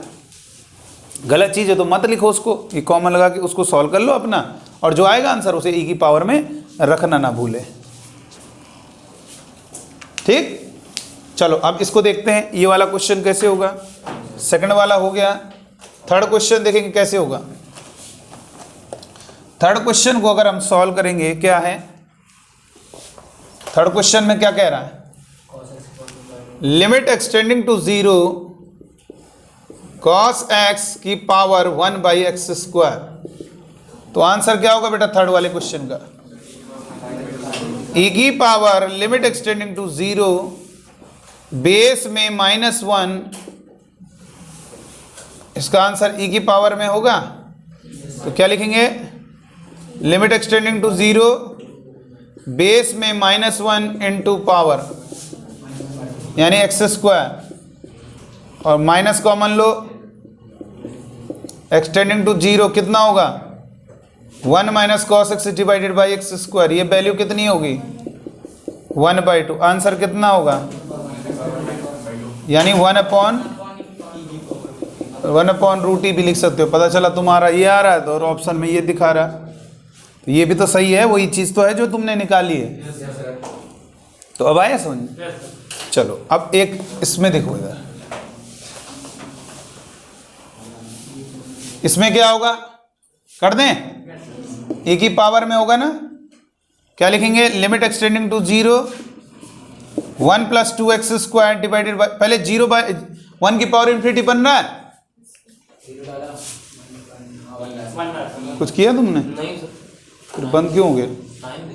गलत चीज़ है तो मत लिखो उसको, ये कॉमन लगा के उसको सॉल्व कर लो अपना, और जो आएगा आंसर उसे e की पावर में रखना ना भूले। ठीक, चलो अब इसको देखते हैं ये वाला क्वेश्चन कैसे होगा। सेकंड वाला हो गया, थर्ड क्वेश्चन देखेंगे कैसे होगा। थर्ड क्वेश्चन को अगर हम सॉल्व करेंगे, क्या है थर्ड क्वेश्चन में, क्या कह रहा है, limit extending to 0 cos x की पावर 1/x²। तो आंसर क्या होगा बेटा थर्ड वाले क्वेश्चन का, e की power limit extending to 0 base में -1, इसका आंसर e की पावर में होगा। तो क्या लिखेंगे, लिमिट एक्सटेंडिंग टू 0 बेस में -1 इंटू पावर, यानी x², और माइनस कॉमन लो, एक्सटेंडिंग टू 0 कितना होगा, 1 - cos x divided by x²। ये वैल्यू कितनी होगी, 1/2। आंसर कितना होगा, यानी 1/√e भी लिख सकते हो। पता चला तुम्हारा ये आ रहा है तो, और ऑप्शन में ये दिखा रहा है, तो ये भी तो सही है, वही चीज़ तो है जो तुमने निकाली है। तो अब आया समझ। चलो अब एक इसमें देखो, इधर इसमें क्या होगा, कर दें, e की पावर में होगा ना। क्या लिखेंगे, limit extending to 0 1 + 2x² divided by, पहले 0/1 की पावर इन्फिनिटी बन रहा है। कुछ किया तुमने, नहीं सर, फिर बंद क्यों हो गया। टाइम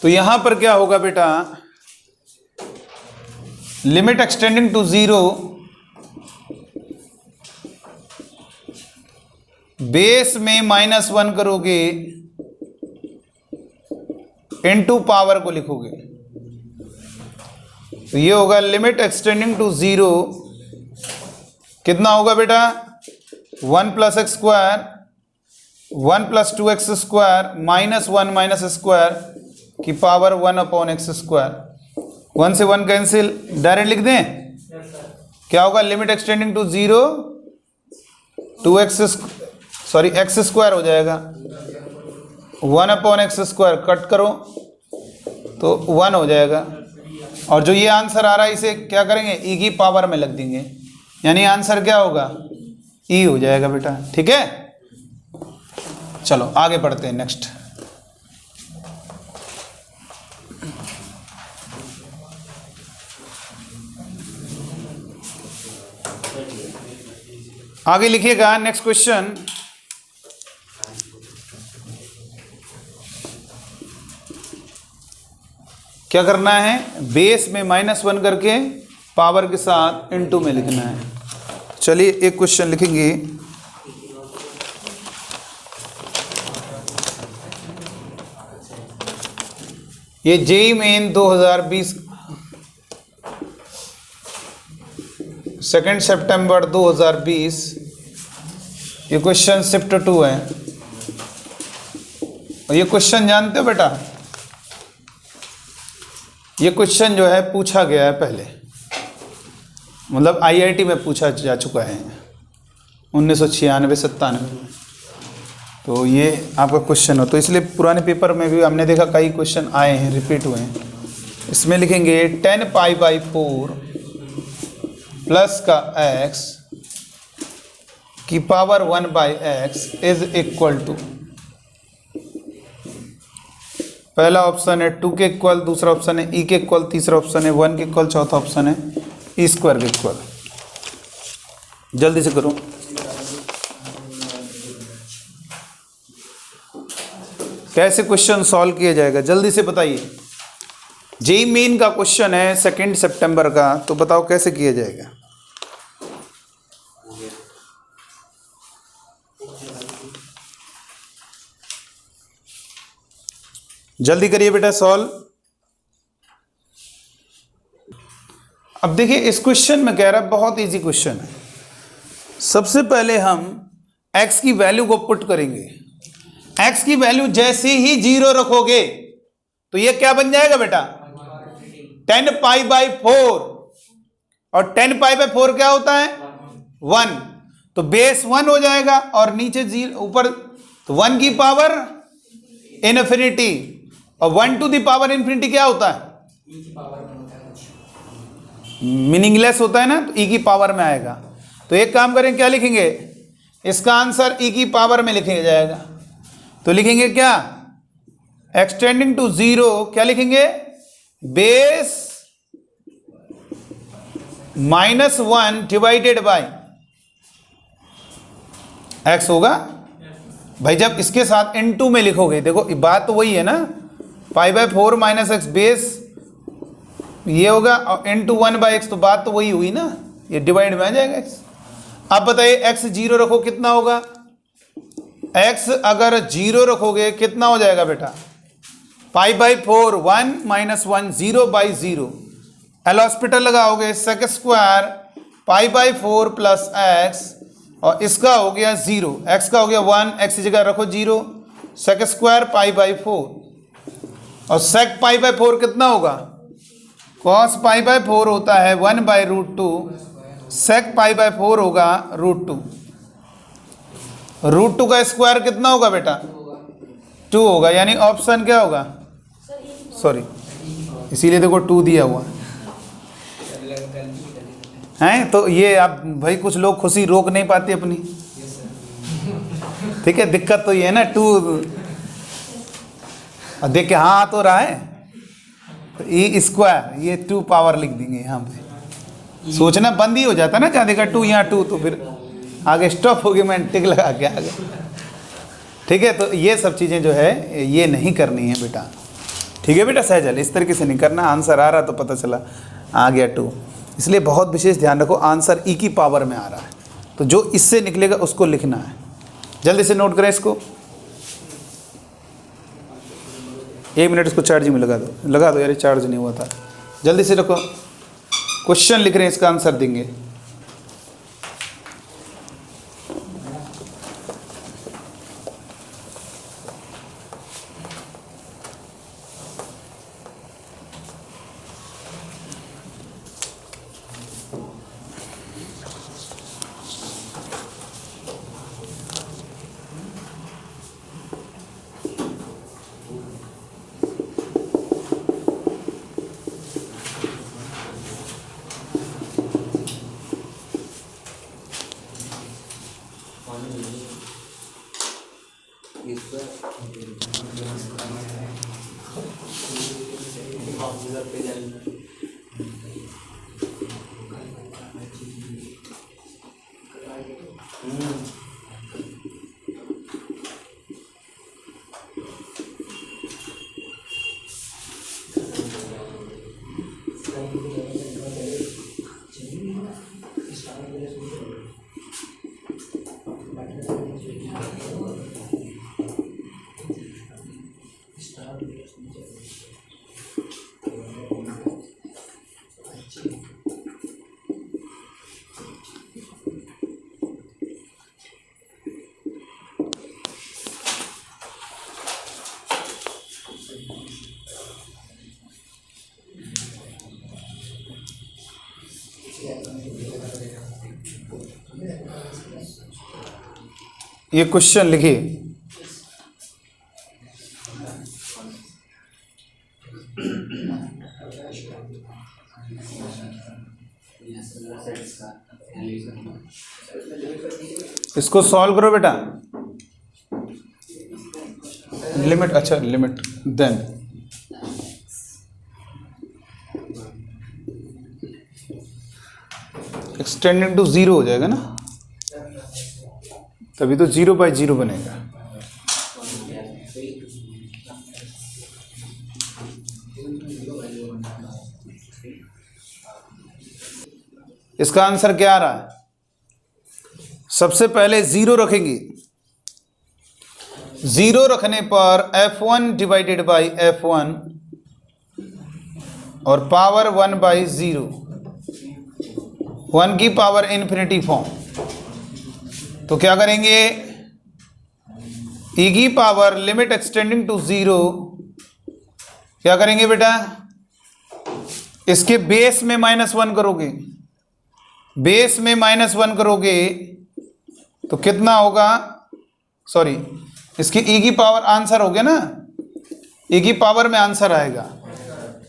तो यहां पर क्या होगा बेटा, लिमिट एक्सटेंडिंग टू 0 बेस में -1 करोगे, इनटू पावर को लिखोगे, तो ये होगा लिमिट एक्सटेंडिंग टू 0, कितना होगा बेटा, 1 + x² 1 + 2x² -1 - स्क्वायर की पावर 1/x²। 1 से 1 कैंसिल, डायरेक्ट लिख दें। क्या होगा, लिमिट एक्सटेंडिंग टू 0 x² हो जाएगा, 1/x² कट करो तो 1 हो जाएगा। और जो ये आंसर आ रहा है इसे क्या करेंगे, e की पावर में लग देंगे, यानी आंसर क्या होगा, e हो जाएगा बेटा। ठीक है, चलो आगे बढ़ते हैं नेक्स्ट। आगे लिखिएगा नेक्स्ट क्वेश्चन, क्या करना है, बेस में -1 करके पावर के साथ इनटू में लिखना है। चलिए एक क्वेश्चन लिखेंगे, ये जेईई मेन 2020 2 सितंबर 2020, ये क्वेश्चन शिफ्ट 2 है। और ये क्वेश्चन जानते हो बेटा, ये क्वेश्चन जो है पूछा गया है पहले, मतलब आईआईटी में पूछा जा चुका है 1996-97 में। तो ये आपका क्वेश्चन हो, तो इसलिए पुराने पेपर में भी हमने देखा कई क्वेश्चन आए हैं, रिपीट हुए हैं। इसमें लिखेंगे 10π/4 प्लस का x की power 1 by x is equal to, पहला ऑप्शन है 2 के इक्वल, दूसरा ऑप्शन है ई के इक्वल, तीसरा ऑप्शन है 1 के इक्वल, चौथा ऑप्शन है ई स्क्वायर के इक्वल। जल्दी से करो। कैसे क्वेश्चन सॉल्व किया जाएगा जल्दी से बताइए। जेई मेन का क्वेश्चन है 2 सितंबर का, तो बताओ कैसे किया जाएगा। जल्दी करिए बेटा सॉल्व। अब देखिए इस क्वेश्चन में कह रहा है बहुत इजी क्वेश्चन है। सबसे पहले हम x की वैल्यू को पुट करेंगे। x की वैल्यू जैसे ही 0 रखोगे तो ये क्या बन जाएगा बेटा 10 पाई बाई 4, और 10 पाई बाई 4 क्या होता है 1, तो बेस 1 हो जाएगा और नीचे 0 ऊपर, तो 1 की पावर इनफिनिटी, और 1 टू द पावर इनफिनिटी क्या होता है ई की पावर में होता है कुछ। मीनिंगलेस होता है ना, तो ई की पावर में आएगा। तो एक काम करें, क्या लिखेंगे, इसका आंसर ई की पावर में लिखा जाएगा। तो लिखेंगे क्या, एक्सटेंडिंग टू 0 क्या लिखेंगे, बेस -1 डिवाइडेड बाय एक्स होगा। भाई जब इसके साथ इनटू में लिखोगे, देखो बात तो वही है ना, pi by 4 minus x base ये होगा, और इनटू 1 बाई एक्स, तो बात तो वही हुई ना, ये डिवाइड में आ जाएगा एक्स। अब बताइए एक्स 0 रखो कितना होगा, एक्स अगर 0 रखोगे कितना हो जाएगा बेटा, pi by 4 1 minus 1 0 by 0, L'Hospital लगाओगे sec square pi by 4 plus x, और इसका हो गया 0, एक्स का हो गया 1, एक्स की जगह रखो 0, सेक स्क्वायर पाई बाई 4, और सेक पाई बाई 4 कितना होगा, कॉस पाई बाई 4 होता है 1 बाई √2, सेक पाई बाई 4 होगा √2, √2 का स्क्वायर कितना होगा बेटा 2 होगा, यानी ऑप्शन क्या होगा, सॉरी इसीलिए देखो 2 दिया हुआ है। तो ये आप भाई कुछ लोग खुशी रोक नहीं पाते अपनी, ठीक है, दिक्कत तो ये है ना 2, और देख के हाँ आ तो रहा है, तो ई स्क्वायर ये 2 पावर लिख देंगे यहाँ पे, सोचना बंद ही हो जाता है ना, जहाँ देखा 2 यहाँ 2, तो फिर आगे स्टॉप हो गया, मैं टिक लगा के आगे, ठीक है। तो ये सब चीज़ें जो है ये नहीं करनी है बेटा, ठीक है बेटा सहजल, इस तरीके से नहीं करना, आंसर आ रहा तो पता चला आ गया 2, इसलिए बहुत विशेष ध्यान रखो, आंसर ई की पावर में आ रहा है, तो जो इससे निकलेगा उसको लिखना है। जल्दी से नोट करें इसको, 1 मिनट इसको चार्जिंग में लगा दो यार, चार्ज नहीं हुआ था। जल्दी से रखो, क्वेश्चन लिख रहे हैं, इसका आंसर देंगे। ये क्वेश्चन लिखिए, इसको सॉल्व करो बेटा। लिमिट, अच्छा लिमिट देन एक्सटेंडिंग टू 0 हो जाएगा ना, तभी तो 0/0 बनेगा। इसका आंसर क्या आ रहा है? सबसे पहले 0 रखेंगे, 0 रखने पर f1 डिवाइडेड बाई f1 और पावर 1/0, 1 की पावर इन्फिनिटी फॉर्म। तो क्या करेंगे, e की पावर लिमिट एक्सटेंडिंग टू 0, क्या करेंगे बेटा, इसके बेस में -1 करोगे, बेस में -1 करोगे तो कितना होगा, सॉरी इसकी e की पावर, आंसर हो गया ना, e की पावर में आंसर आएगा।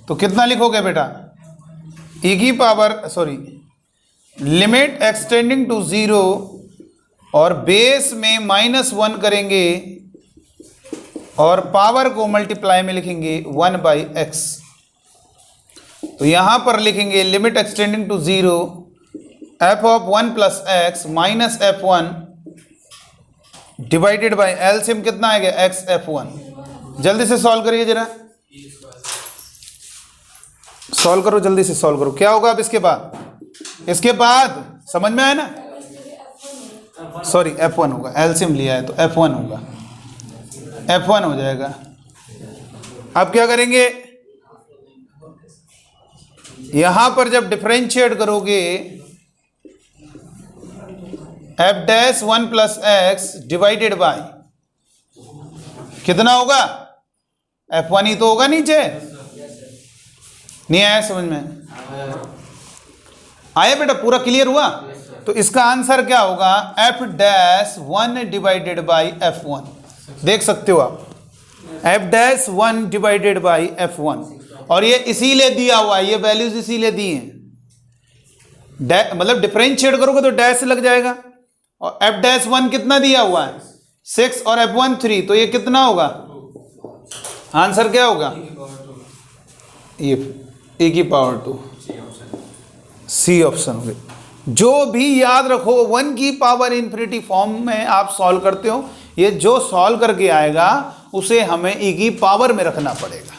तो कितना लिखोगे बेटा, e की power, sorry limit extending to 0 और बेस में -1 करेंगे और पावर को मल्टीप्लाई में लिखेंगे 1/x। तो यहां पर लिखेंगे limit extending to 0 f of 1 + x minus f1 divided by LCM कितना आएगा, x f1। जल्दी से सॉल्व करिए जरा, सॉल्व करो, जल्दी से सॉल्व करो। क्या होगा अब इसके बाद, इसके बाद समझ में आया ना, सॉरी f1 होगा, एलसीएम लिया है तो f1 होगा, f1 हो जाएगा। अब क्या करेंगे, यहां पर जब डिफरेंशिएट करोगे f'1 + x डिवाइडेड बाय कितना होगा, f1 ही तो होगा नीचे, नहीं आया समझ में, आया बेटा, पूरा क्लियर हुआ। तो इसका आंसर क्या होगा, f'1 डिवाइडेड बाई f1, देख सकते हो आप, f'1 डिवाइडेड बाई f1, और ये इसीलिए दिया हुआ है, ये वैल्यूज इसीलिए दी हैं, मतलब डिफरेंशिएट करोगे तो डैश लग जाएगा। और f'1 कितना दिया हुआ है 6 और f1 3, तो ये कितना होगा, आंसर क्या होगा, ये e की पावर 2, सी ऑप्शन हो गया। जो भी याद रखो 1 की पावर इन्फिनिटी फॉर्म में आप सॉल्व करते हो, ये जो सॉल्व करके आएगा उसे हमें e की पावर में रखना पड़ेगा,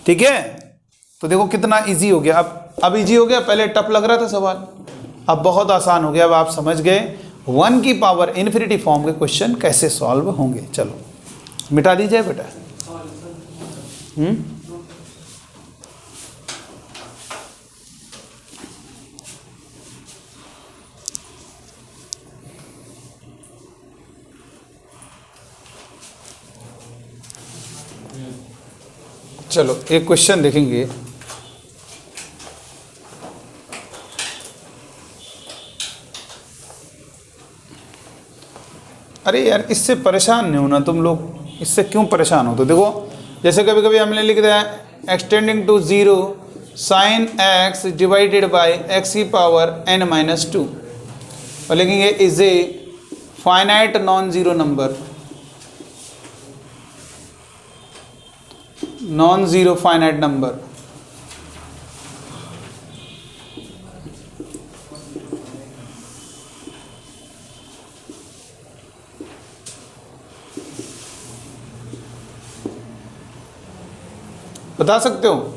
ठीक है। तो देखो कितना इजी हो गया, अब इजी हो गया, पहले टफ लग रहा था सवाल, अब बहुत आसान हो गया। अब आप समझ गए 1 की पावर इन्फिनिटी फॉर्म के क्वेश्चन कैसे सॉल्व होंगे। चलो मिटा दीजिए बेटा। चलो एक क्वेश्चन देखेंगे, अरे यार इससे परेशान नहीं होना तुम लोग, इससे क्यों परेशान हो। तो देखो जैसे कभी कभी हमने लिख दिया है extending to 0 sin x divided by x की पावर n-2, और लिखेंगे is a finite non zero number, non zero finite number. बता सकते हो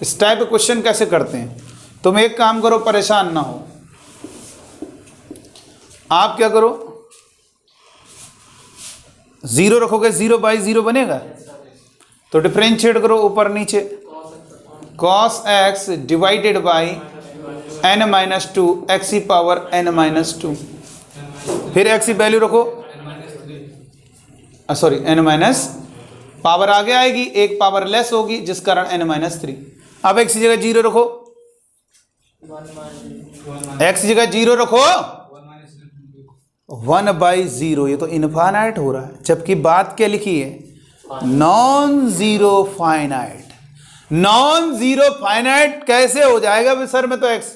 इस टाइप के क्वेश्चन कैसे करते हैं। तुम एक काम करो, परेशान ना हो, आप क्या करो, 0 रखोगे 0/0 बनेगा, तो डिफरेंशिएट करो ऊपर नीचे, cos x divided by n-2 x की पावर n-2, फिर x की वैल्यू रखो, सॉरी n- पावर आगे आएगी, एक पावर लेस होगी जिस कारण n-3। अब x की जगह 0 रखो, x की जगह 0 रखो, 1/0, ये तो इनफाइनाइट हो रहा है, जबकि बात क्या लिखी है, non zero finite. Non zero finite कैसे हो जाएगा भाई सर में तो एक्स।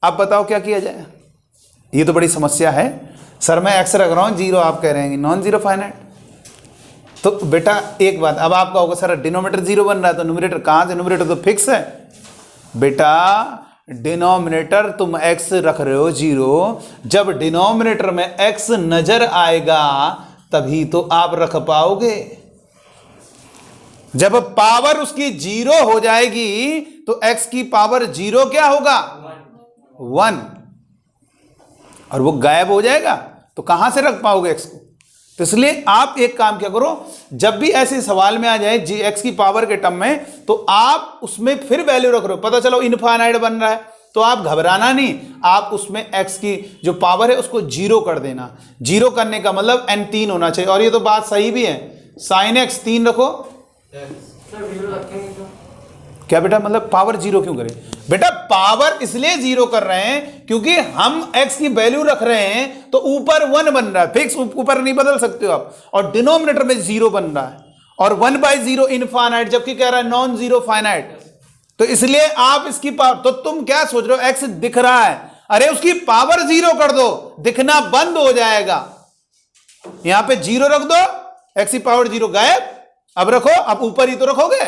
आप बताओ क्या किया जाए, ये तो बड़ी समस्या है। सर मैं एक्स रख रहा हूं, जीरो आप कह रहे हैं नॉन जीरो फाइनाइट। तो बेटा एक बात, अब आपका होगा सर डिनोमिनेटर जीरो बन रहा है तो न्यूमरेटर कहां से, न्यूमरेटर तो फिक्स है। बेटा डिनोमिनेटर तुम x रख रहे हो जीरो, जब डिनोमिनेटर में x नजर आएगा तभी तो आप रख पाओगे। जब पावर उसकी जीरो हो जाएगी तो x की पावर जीरो क्या होगा, 1, और वो गायब हो जाएगा तो कहां से रख पाओगे x को। तो इसलिए आप एक काम क्या करो, जब भी ऐसे सवाल में आ जाए जी एक्स की पावर के टर्म में, तो आप उसमें फिर वैल्यू रख रहे हो, पता चलो इनफाइनाइट बन रहा है तो आप घबराना नहीं, आप उसमें एक्स की जो पावर है उसको जीरो कर देना। जीरो करने का मतलब n 3 होना चाहिए, और ये तो बात सही भी है। साइन एक्स 3 रखो, सर जीरो रखेंगे तो क्या बेटा मतलब पावर जीरो क्यों करें। बेटा पावर इसलिए जीरो कर रहे हैं क्योंकि हम x की वैल्यू रख रहे हैं तो ऊपर 1 बन रहा है, फिक्स ऊपर नहीं बदल सकते हो आप, और डिनोमिनेटर में जीरो बन रहा है, और 1/0 इनफाइनाइट, जबकि कह रहा है नॉन जीरो फाइनाइट। तो इसलिए आप इसकी पावर, तो तुम क्या सोच रहे हो x दिख रहा है, अरे उसकी पावर जीरो कर दो, दिखना बंद हो जाएगा। यहां पे जीरो रख दो, x की पावर जीरो गायब। अब रखो, अब ऊपर ही तो रखोगे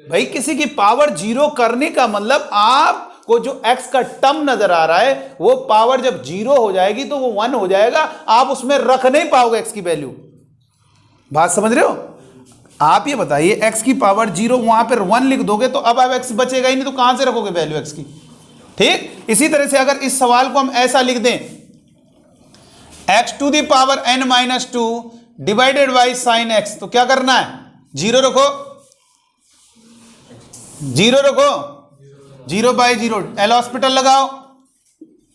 भाई। किसी की पावर जीरो करने का मतलब आपको जो x का टर्म नजर आ रहा है वो पावर जब जीरो हो जाएगी तो वो 1 हो जाएगा, आप उसमें रख नहीं पाओगे x की वैल्यू। बात समझ रहे हो। आप ये बताइए x की पावर जीरो, वहां पर 1 लिख दोगे तो अब x बचेगा ही नहीं, तो कहां से रखोगे वैल्यू x की। ठीक इसी तरह से अगर इस सवाल को हम ऐसा लिख दें, x⁻n-2 divided by sine x, तो क्या करना है, जीरो रखो, जीरो रखो, 0/0 एल हॉस्पिटल लगाओ,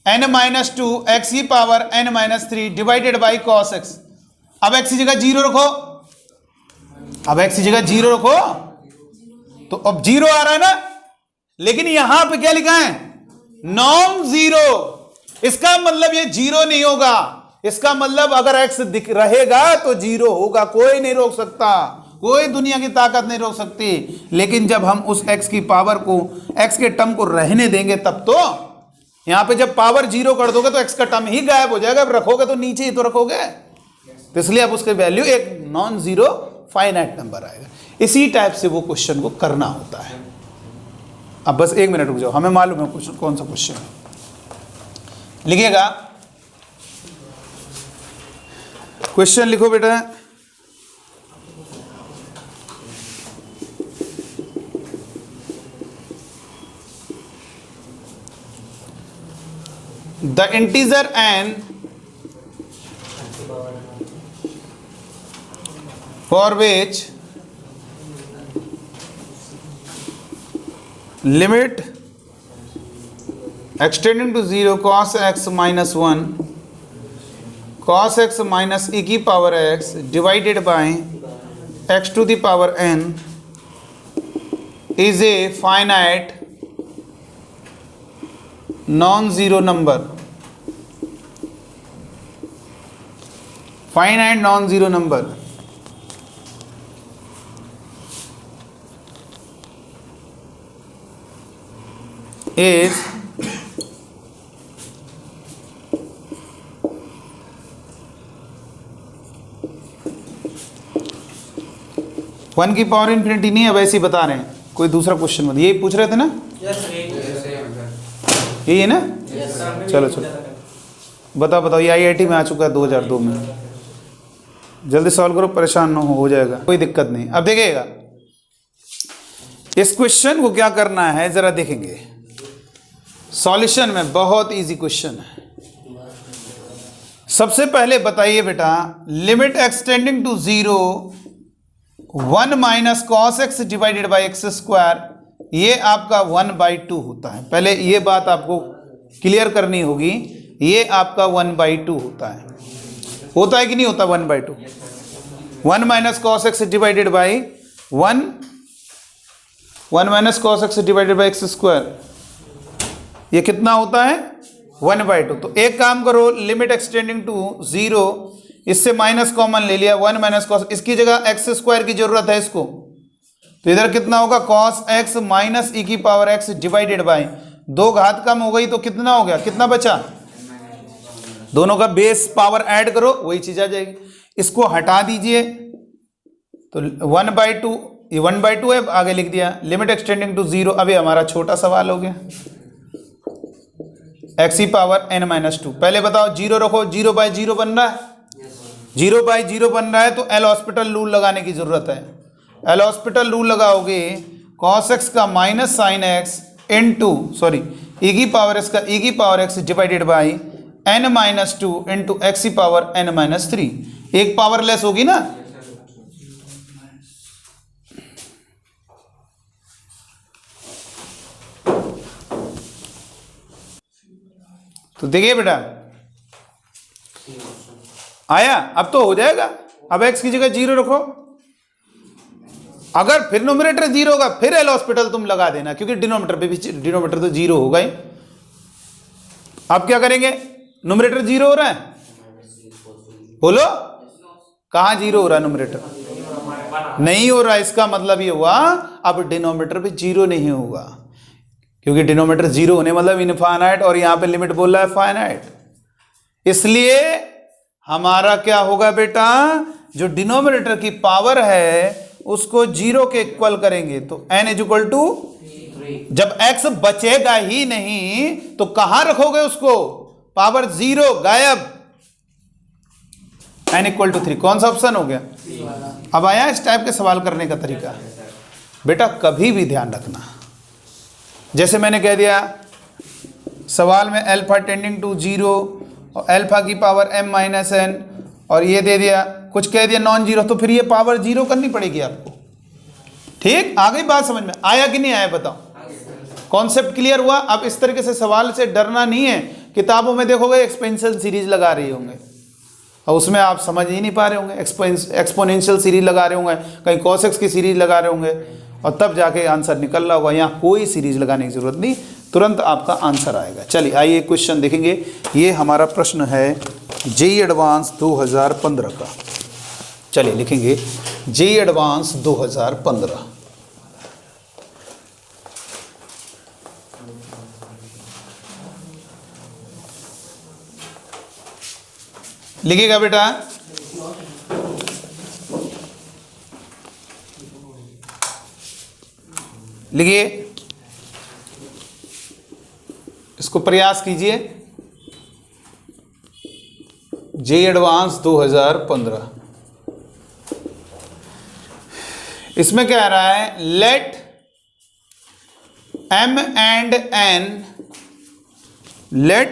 n-2 x की power n-3 divided by cos x। अब x की जगह जीरो रखो, अब x की जगह जीरो रखो, तो अब जीरो आ रहा है ना, लेकिन यहां पे क्या लिखा है, नॉन जीरो। इसका मतलब ये जीरो नहीं होगा, इसका मतलब अगर x दिख रहेगा तो जीरो होगा, कोई नहीं रोक सकता, कोई दुनिया की ताकत नहीं रोक सकती। लेकिन जब हम उस x की पावर को, x के टर्म को रहने देंगे तब तो, यहां पे जब पावर जीरो कर दोगे तो x का टर्म ही गायब हो जाएगा, अब रखोगे तो नीचे ही तो रखोगे। तो इसलिए अब उसके वैल्यू एक नॉन जीरो फाइनाइट नंबर आएगा। इसी टाइप से वो क्वेश्चन को करना होता है। अब बस 1 मिनट रुक जाओ, हमें मालूम है क्वेश्चन कौन सा क्वेश्चन है। लिखिएगा, क्वेश्चन लिखो बेटा, the integer n for which limit extending to 0 cos x minus 1 cos x minus e की power x divided by x to the power n is a finite non zero number, finite non zero number is one की power infinity नहीं है, वैसे ही बता रहे हैं। कोई दूसरा क्वेश्चन मत, यही पूछ रहे थे ना, यही है ना। चलो चलो बताओ बताओ, ये IIT में आ चुका है 2002 में। जल्दी सॉल्व करो, परेशान ना हो जाएगा, कोई दिक्कत नहीं। अब देखिएगा इस क्वेश्चन को क्या करना है, जरा देखेंगे। सॉल्यूशन में बहुत इजी क्वेश्चन है। सबसे पहले बताइए बेटा, limit extending to 0 1 minus cos x divided by x square, ये आपका 1/2 होता है। पहले ये बात आपको क्लियर करनी होगी, ये आपका 1/2 होता है कि नहीं होता 1/2। 1 minus cos x divided by 1 minus cos x divided by x square, ये कितना होता है 1/2। तो एक काम करो, लिमिट एक्सटेंडिंग टू 0, इससे माइनस कॉमन ले लिया, 1 माइनस कॉस, इसकी जगह एक्स स्क्वायर की जरूरत है इसको, तो इधर कितना होगा cos x माइनस ई की पावर x डिवाइडेड बाय 2 घात कम हो गई तो कितना हो गया, कितना बचा, दोनों का बेस पावर ऐड करो वही चीज आ जाएगी। इसको हटा दीजिए तो 1/2, ये 1/2 है, आगे लिख दिया लिमिट एक्सटेंडिंग टू 0। अभी हमारा छोटा सवाल हो गया x की पावर n-2। पहले बताओ 0 रखो, 0/0 बन रहा है, 0/0 बन रहा है तो एल हॉस्पिटल रूल लगाने की जरूरत है। एल हॉस्पिटल रूल लगाओगे cos x का माइनस साइन x इंटू ई की पावर x का ई की power x divided by n-2 into x की पावर n-3। एक पावर लेस होगी ना, तो देखिए बेटा आया, अब तो हो जाएगा। अब x की जगह 0 रखो, अगर फिर न्यूमरेटर 0 होगा फिर एल हॉस्पिटल तुम लगा देना, क्योंकि डिनोमिनेटर पे भी, डिनोमिनेटर तो 0 होगा ही। अब क्या करेंगे, न्यूमरेटर 0 हो रहा है, बोलो कहां 0 हो रहा है, न्यूमरेटर नहीं हो रहा है, इसका मतलब ये हुआ अब डिनोमिनेटर पे 0 नहीं होगा, क्योंकि डिनोमिनेटर 0 होने मतलब इनफाइनाइट, और यहां पे लिमिट बोल रहा है फाइनाइट। इसलिए हमारा क्या होगा बेटा, जो डिनोमिनेटर की पावर है उसको 0 के इक्वल करेंगे तो n इक्वल टू, जब x बचेगा ही नहीं तो कहां रखोगे उसको, पावर 0 गायब, n इक्वल टू 3। कौन सा ऑप्शन हो गया। अब आया इस टाइप के सवाल करने का तरीका। बेटा कभी भी ध्यान रखना, जैसे मैंने कह दिया सवाल में अल्फा टेंडिंग टू 0 और अल्फा की पावर m-n, और ये दे दिया कुछ कह दिया नॉन जीरो, तो फिर ये पावर 0 करनी पड़ेगी आपको। ठीक, आ गई बात समझ में, आया कि नहीं आया बताओ, कॉन्सेप्ट क्लियर हुआ। अब इस तरीके से सवाल से डरना नहीं है। किताबों में देखोगे एक्सपेंशियल सीरीज लगा रही होंगे और उसमें आप समझ ही नहीं पा रहे होंगे, एक्सपोनेंशियल सीरीज लगा रहे होंगे, कहीं cos x की सीरीज लगा रहे होंगे, और तब जाके आंसर निकल रहा होगा। यहाँ कोई सीरीज लगाने की जरूरत नहीं, तुरंत आपका आंसर आएगा। चलिए आइए क्वेश्चन देखेंगे। ये हमारा प्रश्न है जेईई एडवांस 2015 का। चलिए लिखेंगे जेईई एडवांस 2015। लिखिएगा बेटा, लिखिए, इसको प्रयास कीजिए। जेईई एडवांस 2015, इसमें क्या रहा है, let m and n, let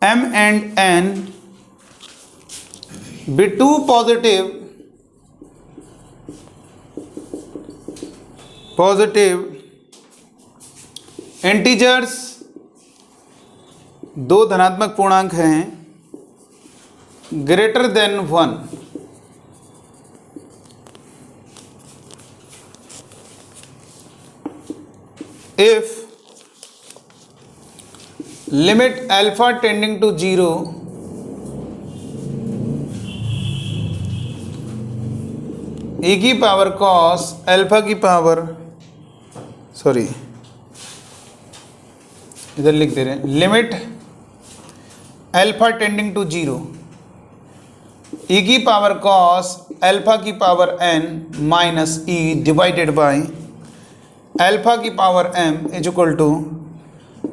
m and n be two positive integers, दो धनात्मक पूर्णांक हैं, greater than 1, if limit alpha tending to 0 e की पावर cos अल्फा की पावर, सॉरी इधर लिख दे रहे हैं, limit alpha tending to 0 e की पावर cos अल्फा की power n minus e divided by alpha की power m is equal to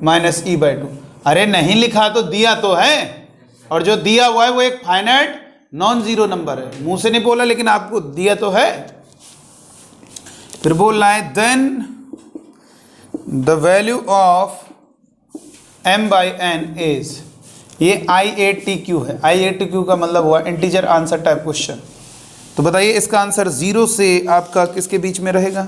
minus e by 2। अरे नहीं लिखा तो दिया तो है, और जो दिया हुआ है वो एक फाइनाइट नॉन जीरो नंबर है, मुंह से नहीं बोला लेकिन आपको दिया तो है। फिर बोल रहा है then the value of m by n is, ये IATQ है, IATQ का मतलब हुआ इंटीजर आंसर टाइप क्वेश्चन। तो बताइए इसका आंसर 0 से आपका किसके बीच में रहेगा,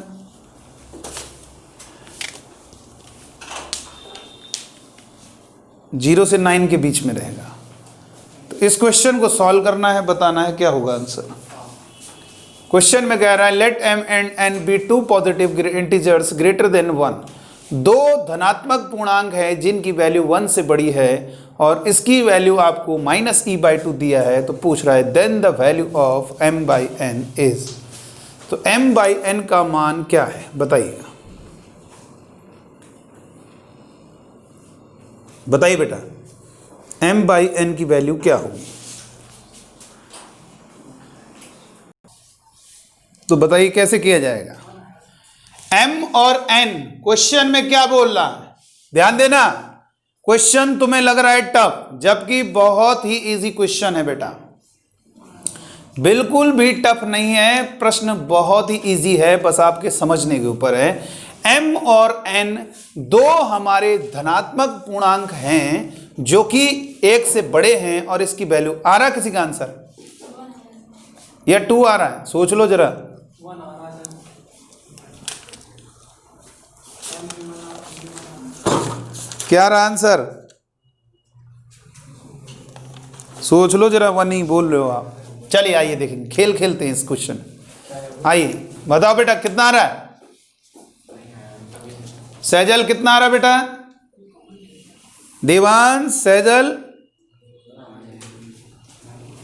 0 से 9 के बीच में रहेगा। तो इस क्वेश्चन को सॉल्व करना है, बताना है क्या होगा आंसर। क्वेश्चन में कह रहा है let m and n be two positive integers greater than 1, दो धनात्मक पूर्णांक है जिनकी वैल्यू 1 से बड़ी है, और इसकी वैल्यू आपको माइनस e बाई 2 दिया है। तो पूछ रहा है then the value of m by n is. तो m बाई एन का मान क्या है बताइएगा, बताइए बेटा, m बाई एन की वैल्यू क्या होगी? तो बताइए कैसे किया जाएगा? m और n क्वेश्चन में क्या बोल रहा है, ध्यान देना, क्वेश्चन तुम्हें लग रहा है टफ, जबकि बहुत ही इजी क्वेश्चन है बेटा, बिल्कुल भी टफ नहीं है, प्रश्न बहुत ही इजी है, बस आपके समझने के ऊपर है। m और n दो हमारे धनात्मक पूर्णांक हैं जो कि एक से बड़े हैं, और इसकी वैल्यू आ रहा है किसी का आंसर या 2 आ रहा है? सोच लो जरा। 1 आ रहा है। क्या रहा आंसर? सोच लो जरा, 1 नहीं बोल रहे हो आप। चलिए आइए देखेंगे, खेल खेलते हैं इस क्वेश्चन। आइए बताओ बेटा कितना आ रहा है? सैजल कितना आ रहा है बेटा? देवांश, सैजल,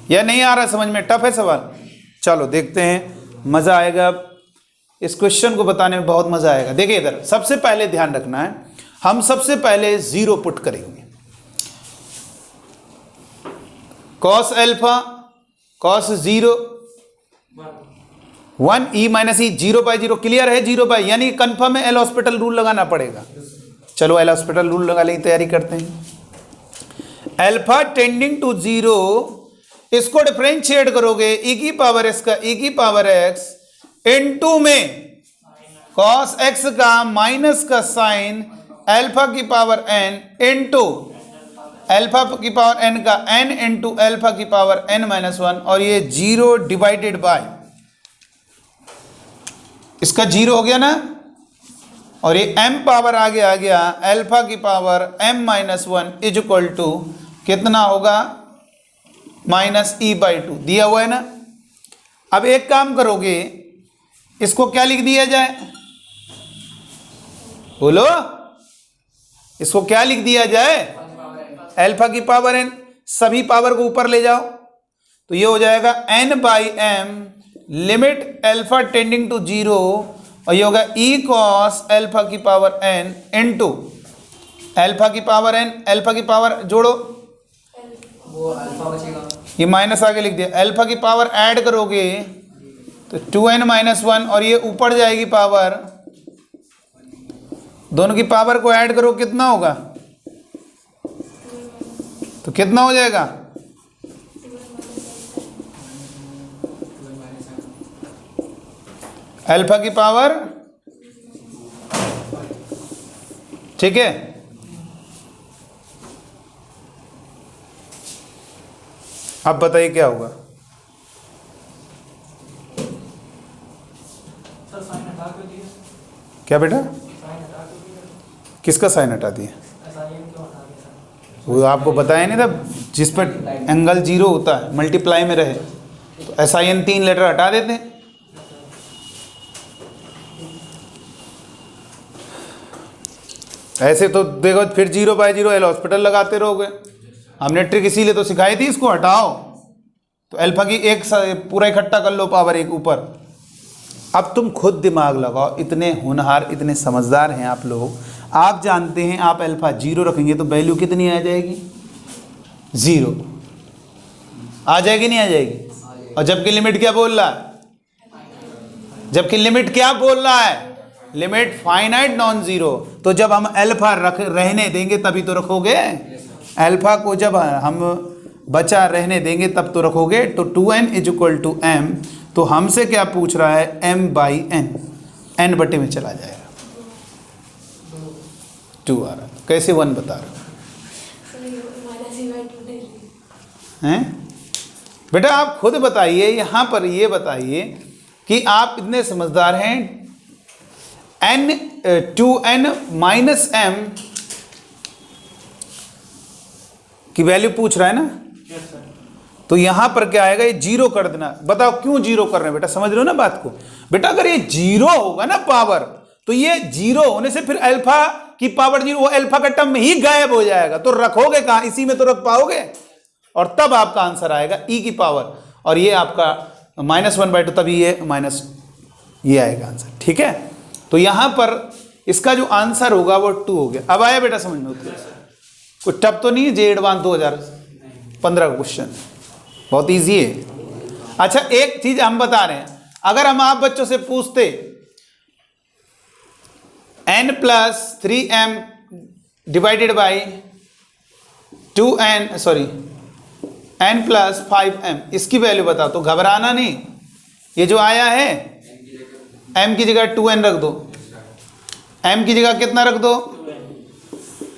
या नहीं आ रहा समझ में? टफ है सवाल। चलो देखते हैं, मजा आएगा इस क्वेश्चन को बताने में, बहुत मजा आएगा। देखिए इधर सबसे पहले ध्यान रखना है, हम सबसे पहले 0 पुट करेंगे। Cos alpha, cos 0 1 E minus ई, 0/0 क्लियर है, 0 यानी कंफर्म है, एल हॉस्पिटल रूल लगाना पड़ेगा। चलो एल हॉस्पिटल रूल लगा लेंगे, तैयारी करते हैं। एल्फा टेंडिंग टू 0, इसको डिफरेंशिएट करोगे e की पावर x का e की पावर x इनटू में cos x का माइनस का साइन अल्फा की पावर n इनटू अल्फा की पावर n का n इनटू अल्फा की पावर n-1, और ये 0 डिवाइडेड बाय इसका 0 हो गया ना, और ये m पावर आगे आ गया अल्फा की power m-1 is equal to कितना होगा, -e/2 दिया हुआ है ना। अब एक काम करोगे, इसको क्या लिख दिया जाए, बोलो, इसको क्या लिख दिया जाए? अल्फा की पावर n, सभी पावर को ऊपर ले जाओ, तो ये हो जाएगा n/m limit alpha tending to 0, और ये होगा e cos अल्फा की पावर n इनटू अल्फा की पावर n, अल्फा की पावर जोड़ो, वो अल्फा बचेगा, ये माइनस आगे लिख दिया, अल्फा की पावर ऐड करोगे तो 2n-1, और ये ऊपर जाएगी पावर, दोनों की पावर को ऐड करो कितना होगा, तो कितना हो जाएगा, अल्फा की पावर, ठीक है। अब बताइए क्या होगा? सर साइन हटा कर दिए, क्या बेटा? साइन हटा कर दिए, किसका साइन हटा दिया? साइन क्यों हटा दिया सर? वो आपको बताया नहीं था, जिस पर एंगल 0 होता है मल्टीप्लाई में रहे, तो SIN 3 लेटर हटा देते हैं। ऐसे तो देखो फिर 0/0 एल हॉस्पिटल लगाते रहोगे, हमने ट्रिक इसीलिए तो सिखाई थी, इसको हटाओ तो अल्फा की एक पूरा इकट्ठा कर लो पावर एक ऊपर। अब तुम खुद दिमाग लगाओ, इतने होनहार इतने समझदार हैं आप लोग, आप जानते हैं आप अल्फा 0 रखेंगे तो वैल्यू कितनी आ जाएगी, 0 आ जाएगी, नहीं आ जाएगी? और जबकि लिमिट क्या बोल रहा है, जबकि लिमिट क्या बोल रहा है, लिमिट फाइनाइट नॉन जीरो। तो जब हम अल्फा रहने देंगे तभी तो रखोगे, अल्फा को जब हम बचा रहने देंगे तब तो रखोगे। तो 2n = m, तो हमसे क्या पूछ रहा है, m/n, n बटे में चला जाएगा, 2 आ रहा है। कैसे 1 बता रहे हैं बेटा? आप खुद बताइए, यहाँ पर ये बताइए कि आप इतने समझदार हैं, n 2n-m की वैल्यू पूछ रहा है ना, तो यहां पर क्या आएगा, ये 0 कर देना। बताओ क्यों 0 कर रहे हैं बेटा, समझ रहे हो ना बात को? बेटा अगर ये 0 होगा ना पावर, तो ये 0 होने से फिर अल्फा की पावर 0, वो अल्फा का टर्म में ही गायब हो जाएगा, तो रखोगे कहां, इसी में तो रख पाओगे, और तब आपका आंसर आएगा e की पावर, और ये आपका -1/2, तभी ये ये आएगा आंसर, ठीक है। तो यहां पर इसका जो आंसर होगा वो 2 हो गया। अब आया बेटा समझ में उत्तर? कुछ टफ तो नहीं है, जे एडवांस 2015 का क्वेश्चन, बहुत इजी है। अच्छा एक चीज हम बता रहे हैं, अगर हम आप बच्चों से पूछते n plus 3m divided by n plus 5m, इसकी वैल्यू बताओ, तो घबराना नहीं। ये जो आया है m की जगह 2n रख दो, m की जगह कितना रख दो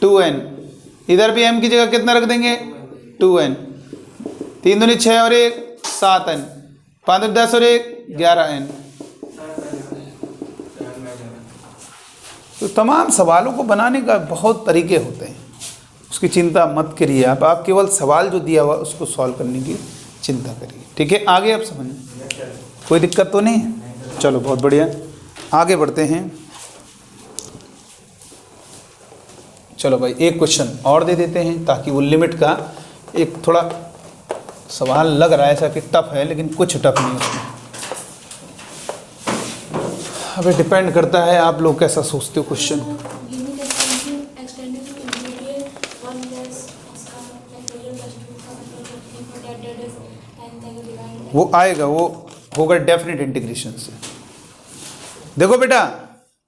2n, इधर भी m की जगह कितना रख देंगे 2n, 3 दूनी 6 और 1 7n, 5 दूनी 10 और 1 11n। तो तमाम सवालों को बनाने का बहुत तरीके होते हैं, उसकी चिंता मत करिए आप केवल सवाल जो दिया हुआ उसको सॉल्व करने की चिंता करिए, ठीक है। आगे आप समझिए, कोई दिक्कत तो नहीं है? चलो बहुत बढ़िया, आगे बढ़ते हैं। चलो भाई एक क्वेश्चन और दे देते हैं ताकि वो लिमिट का, एक थोड़ा सवाल लग रहा है ऐसा कि टफ है, लेकिन कुछ टफ नहीं उसमें। अबे डिपेंड करता है आप लोग कैसा सोचते हो question. Limit extended to integrate 1 plus इसका फैक्टोरियल प्लस 2 का फैक्टोरियल दैट इज n तक डिवाइड, वो आएगा, वो होगा डेफिनेट इंटीग्रेशन से। देखो बेटा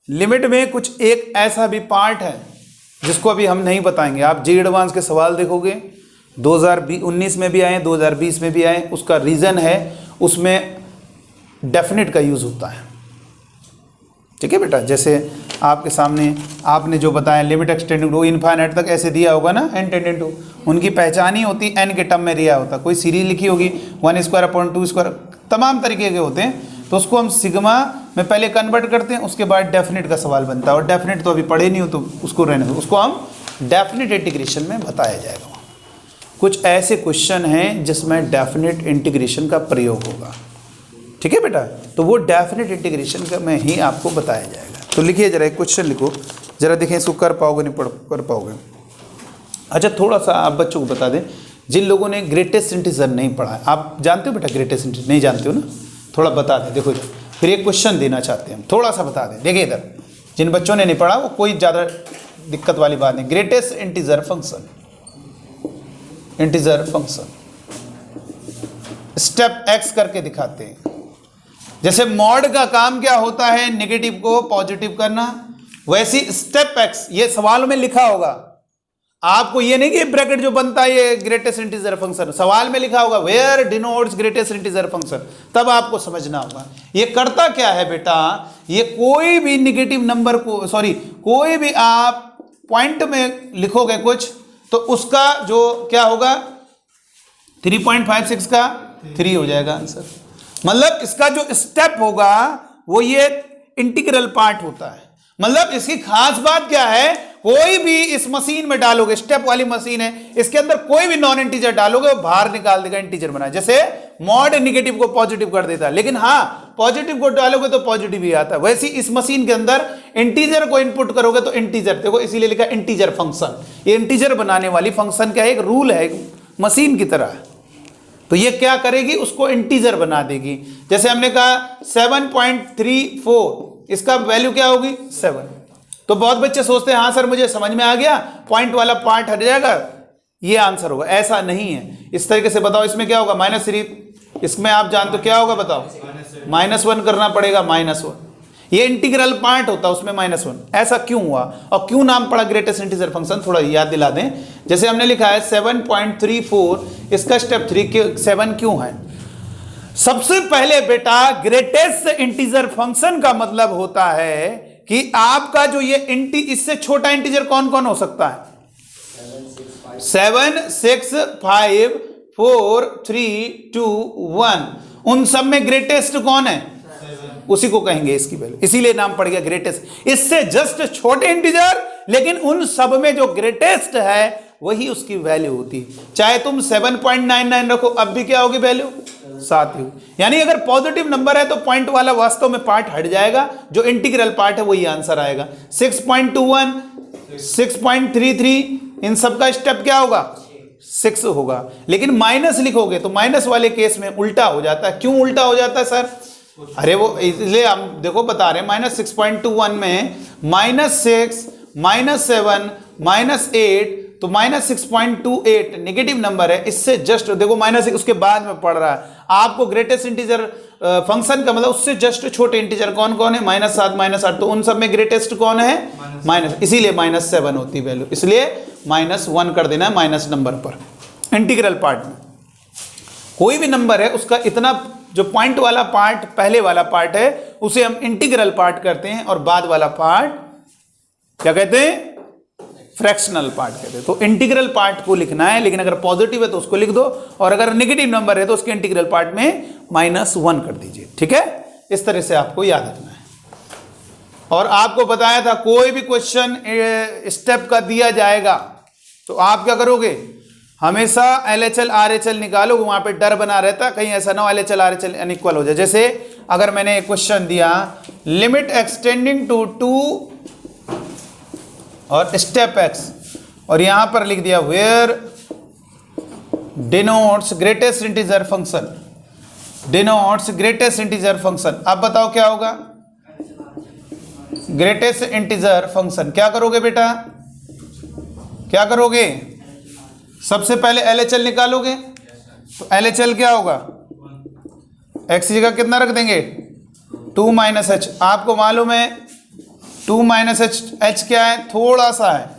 लिमिट में कुछ एक ऐसा भी पार्ट है जिसको अभी हम नहीं बताएंगे। आप जे एडवांस के सवाल देखोगे 2019 में भी आए, 2020 में भी आए, उसका रीज़न है उसमें डेफिनेट का यूज़ होता है, ठीक है बेटा। जैसे आपके सामने आपने जो बताया लिमिट एक्सटेंडिंग टू इनफाइनाइट तक ऐसे दिया होगा ना, n टेंडिंग टू, उनकी पहचान ही होती n के टर्म में दिया होता, कोई सीरीज लिखी होगी 1² 2², तमाम तरीके के होते हैं। तो उसको हम सिग्मा में पहले कन्वर्ट करते हैं, उसके बाद डेफिनेट का सवाल बनता है। और डेफिनेट तो अभी पढ़े नहीं हो तो उसको रहने दो, उसको हम डेफिनेट इंटीग्रेशन में बताया जाएगा। कुछ ऐसे क्वेश्चन हैं जिसमें डेफिनेट इंटीग्रेशन का प्रयोग होगा, ठीक है बेटा। तो वो डेफिनेट इंटीग्रेशन का में ही आपको बताया जाएगा। तो लिखिए जरा, एक क्वेश्चन लिखो जरा, देखें इसको कर पाओगे नहीं कर पाओगे। अच्छा थोड़ा सा आप बच्चों को बता दें, जिन लोगों ने ग्रेटेस्ट इंटीजर नहीं पढ़ा है, आप जानते हो बेटा ग्रेटेस्ट इंटीजर नहीं जानते हो ना, थोड़ा बता दें। देखो फिर एक क्वेश्चन देना चाहते हैं हम, थोड़ा सा बता दें। देखिए इधर जिन बच्चों ने नहीं पढ़ा वो कोई ज़्यादा दिक्कत वाली बात नहीं। Greatest integer function, integer function step x करके दिखाते हैं। जैसे मॉड का काम क्या होता है, नेगेटिव को पॉजिटिव करना, वैसी स्टेप एक्स ये सवाल में लिखा होगा। आपको ये नहीं कि ब्रैकेट जो बनता है ये ग्रेटेस्ट इंटीजर फंक्शन, सवाल में लिखा होगा where denotes greatest integer function, तब आपको समझना होगा ये करता क्या है बेटा। ये कोई भी नेगेटिव नंबर को, कोई भी आप पॉइंट में लिखोगे कुछ, तो उसका जो क्या होगा 3.56 का 3 हो जाएगा आंसर। मतलब इसका जो स्टेप होगा वो ये इंटीग्रल पार्ट होता है। मतलब इसकी खास बात क्या है, कोई भी इस मशीन में डालोगे, स्टेप वाली मशीन है, इसके अंदर कोई भी नॉन इंटीजर डालोगे वो बाहर निकाल देगा इंटीजर बना। जैसे मॉड नेगेटिव को पॉजिटिव कर देता है, लेकिन हाँ पॉजिटिव को डालोगे तो पॉजिटिव ही आता है। वैसे इस मशीन के अंदर इंटीजर को इनपुट करोगे तो इंटीजर, देखो इसीलिए लिखा इंटीजर फंक्शन। ये इंटीजर बनाने वाली फंक्शन का एक रूल है, एक मशीन की तरह। तो ये क्या करेगी, उसको इंटीजर बना देगी। जैसे हमने कहा 7.34, इसका वैल्यू क्या होगी 7। तो बहुत बच्चे सोचते हैं हाँ सर मुझे समझ में आ गया, पॉइंट वाला पार्ट हट जाएगा, ये आंसर होगा। ऐसा नहीं है, इस तरीके से बताओ इसमें क्या होगा -3, इसमें आप जानते हो क्या होगा बताओ, -1 करना पड़ेगा, -1। ये इंटीग्रल पार्ट होता है उसमें -1। ऐसा क्यों हुआ और क्यों नाम पड़ा ग्रेटेस्ट इंटीजर फंक्शन, थोड़ा याद दिला दें। जैसे हमने लिखा है 7.34, इसका स्टेप 3 7 क्यों है। सबसे पहले बेटा ग्रेटेस्ट इंटीजर फंक्शन का मतलब होता है कि आपका जो ये इससे छोटा इंटीजर कौन कौन हो सकता है, 7 6 5 4 3 2 1, उन सब में ग्रेटेस्ट कौन है, उसी को कहेंगे इसकी वैल्यू, इसीलिए नाम पड़ गया ग्रेटेस्ट। इससे जस्ट छोटे इंटीजर, लेकिन उन सब में जो ग्रेटेस्ट है वही उसकी वैल्यू होती है। चाहे तुम 7.99 रखो, अब भी क्या होगी वैल्यू 7 ही। यानी अगर पॉजिटिव नंबर है तो पॉइंट वाला वास्तव में पार्ट हट जाएगा, जो इंटीग्रल पार्ट है वही आंसर आएगा। 6.21 6.33 इन सब का स्टेप क्या होगा 6 होगा। लेकिन माइनस लिखोगे तो माइनस वाले केस में उल्टा हो जाता है। क्यों उल्टा हो जाता है सर, अरे वो इसलिए हम देखो बता रहे हैं -6.21 में -6 -7 -8, तो -6.28 नेगेटिव नंबर है। इससे जस्ट देखो -6 उसके बाद में पढ़ रहा है आपको ग्रेटेस्ट इंटीजर फंक्शन का मतलब उससे जस्ट छोटे इंटीजर कौन कौन है, -7 -8, तो उन सब में ग्रेटेस्ट कौन है माइनस, इसीलिए -7 होती वैल्यू, इसलिए -1 कर देना है माइनस नंबर पर। इंटीग्रल पार्ट में कोई भी नंबर है उसका इतना जो पॉइंट वाला पार्ट पहले वाला पार्ट है उसे हम इंटीग्रल पार्ट करते हैं और बाद वाला पार्ट क्या कहते हैं, फ्रैक्शनल पार्ट कहते हैं। तो इंटीग्रल पार्ट को लिखना है, लेकिन अगर पॉजिटिव है तो उसको लिख दो और अगर नेगेटिव नंबर है तो उसके इंटीग्रल पार्ट में -1 कर दीजिए। ठीक है, इस तरह से आपको याद रखना है। और आपको बताया था कोई भी क्वेश्चन स्टेप का दिया जाएगा तो आप क्या करोगे, हमेशा LHL RHL निकालो, वहां पे डर बना रहता कहीं ऐसा ना हो LHL RHL अनइक्वल हो जाए। जैसे अगर मैंने एक क्वेश्चन दिया लिमिट एक्सटेंडिंग टू 2 और स्टेप x और यहां पर लिख दिया where denotes greatest integer function, denotes greatest integer function. अब बताओ क्या होगा, ग्रेटेस्ट इंटीजर फंक्शन क्या करोगे बेटा, क्या करोगे, सबसे पहले LHL निकालोगे, तो LHL क्या होगा, x की जगह कितना रख देंगे 2 - h। आपको मालूम है 2 - h क्या है, थोड़ा सा है,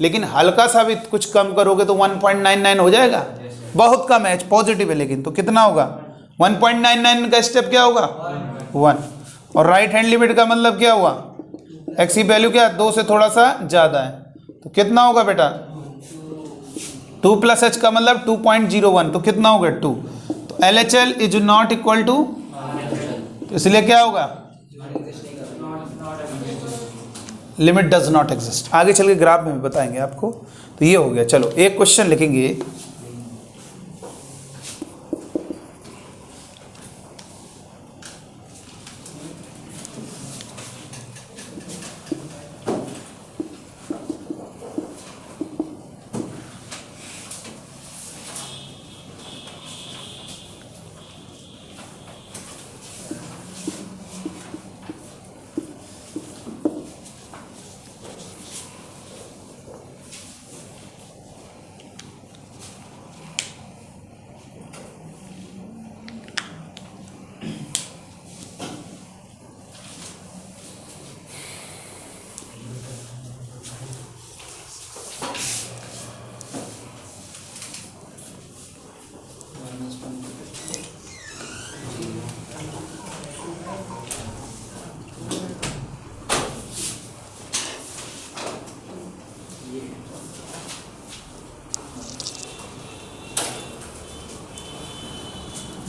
लेकिन हल्का सा भी कुछ कम करोगे तो 1.99 हो जाएगा, बहुत कम है, h पॉजिटिव है, लेकिन तो कितना होगा 1.99 का स्टेप क्या होगा 1। और राइट हैंड लिमिट का मतलब क्या हुआ, x की वैल्यू क्या 2 से थोड़ा सा ज्यादा है, तो कितना होगा बेटा 2 + h का मतलब 2.01, तो कितना होगा 2। तो LHL is not equal to, तो इसलिए क्या होगा लिमिट डज नॉट एग्जिस्ट। आगे चल के ग्राफ में भी बताएंगे आपको। तो ये हो गया, चलो एक क्वेश्चन लिखेंगे,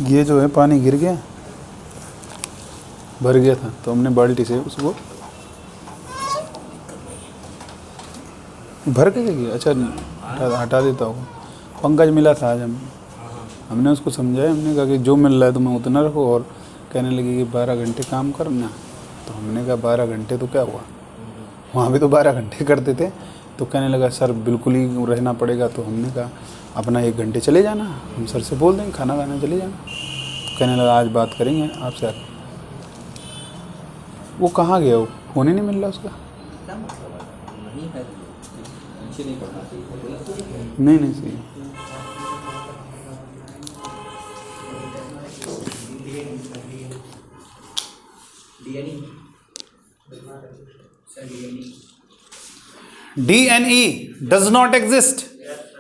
ये जो है पानी गिर गया, भर गया था, तो हमने बाल्टी से उसको भर के गया। अच्छा हटा देता होगा। पंकज मिला था आज, हमने उसको समझाया, हमने कहा कि जो मिल रहा है तुम्हें उतना रखो, और कहने लगी कि 12 घंटे काम करना। तो हमने कहा 12 घंटे तो क्या हुआ, वहाँ भी तो 12 घंटे करते थे। तो कहने लगा सर बिल्कुल ही रहना पड़ेगा। तो हमने कहा अपना 1 घंटे चले जाना, हम सर से बोल देंगे खाना खाने चले जाना। तो कहने लगा आज बात करेंगे आपसे। वो कहाँ गया, वो फ़ोन ही नहीं मिल रहा उसका। नहीं सही। DNE does not exist.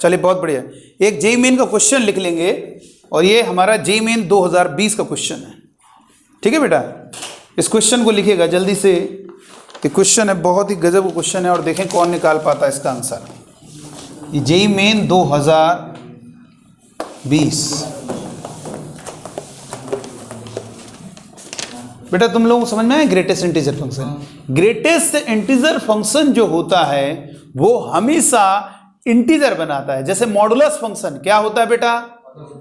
चलिए बहुत बढ़िया, एक जेईई मेन का क्वेश्चन लिख लेंगे, और ये हमारा जेईई मेन 2020 का क्वेश्चन है। ठीक है बेटा, इस क्वेश्चन को लिखिएगा जल्दी से। ये क्वेश्चन है, बहुत ही गजब का क्वेश्चन है, और देखें कौन निकाल पाता है इसका आंसर। ये जेईई मेन 2020। बेटा तुम लोगों को समझ में आया greatest integer function? Greatest integer function जो होता है वो हमेशा इंटीजर बनाता है। जैसे मॉडुलस फंक्शन क्या होता है बेटा,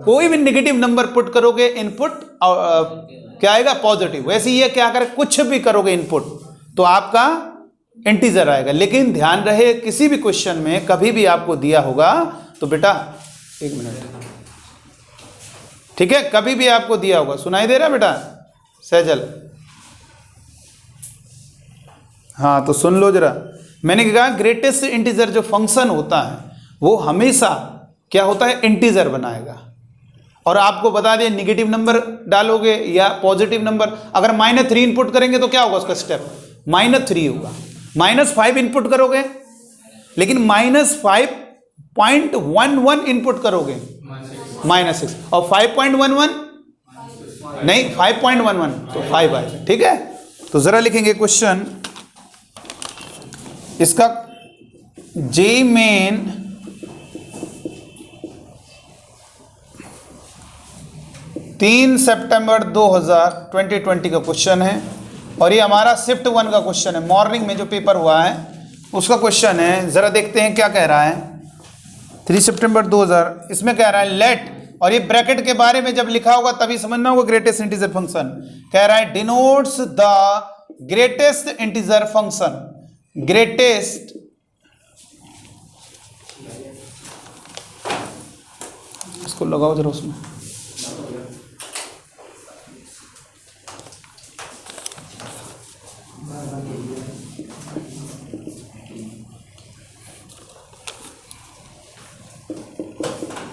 कोई भी नेगेटिव नंबर पुट करोगे इनपुट क्या आएगा पॉजिटिव। वैसे ये क्या करे, कुछ भी करोगे इनपुट तो आपका इंटीजर आएगा। लेकिन ध्यान रहे किसी भी क्वेश्चन में कभी भी आपको दिया होगा तो बेटा 1 मिनट, ठीक है, कभी भी आपको दिया होगा, सुनाई दे रहा बेटा, सहजल? हाँ तो सुन लो जरा, मैंने कहा ग्रेटेस्ट इंटीजर जो फंक्शन होता है वो हमेशा क्या होता है, इंटीजर बनाएगा। और आपको बता दें निगेटिव नंबर डालोगे या पॉजिटिव नंबर, अगर -3 इनपुट करेंगे तो क्या होगा उसका स्टेप, -3 होगा। -5 इनपुट करोगे लेकिन -5.11 इनपुट करोगे, -6, और 5.11 नहीं 5.11 तो 5 आएगा। ठीक है, तो जरा लिखेंगे क्वेश्चन इसका, जेई मेन तीन सितंबर 2020 का क्वेश्चन है और ये हमारा शिफ्ट 1 का क्वेश्चन है, मॉर्निंग में जो पेपर हुआ है उसका क्वेश्चन है। जरा देखते हैं क्या कह रहा है। 3 सितंबर 2000, इसमें कह रहा है लेट, और ये ब्रैकेट के बारे में जब लिखा होगा तभी समझना होगा ग्रेटेस्ट इंटीजर फंक्शन। कह रहा है denotes the greatest integer function, greatest इसको लगाओ जरा उसमें,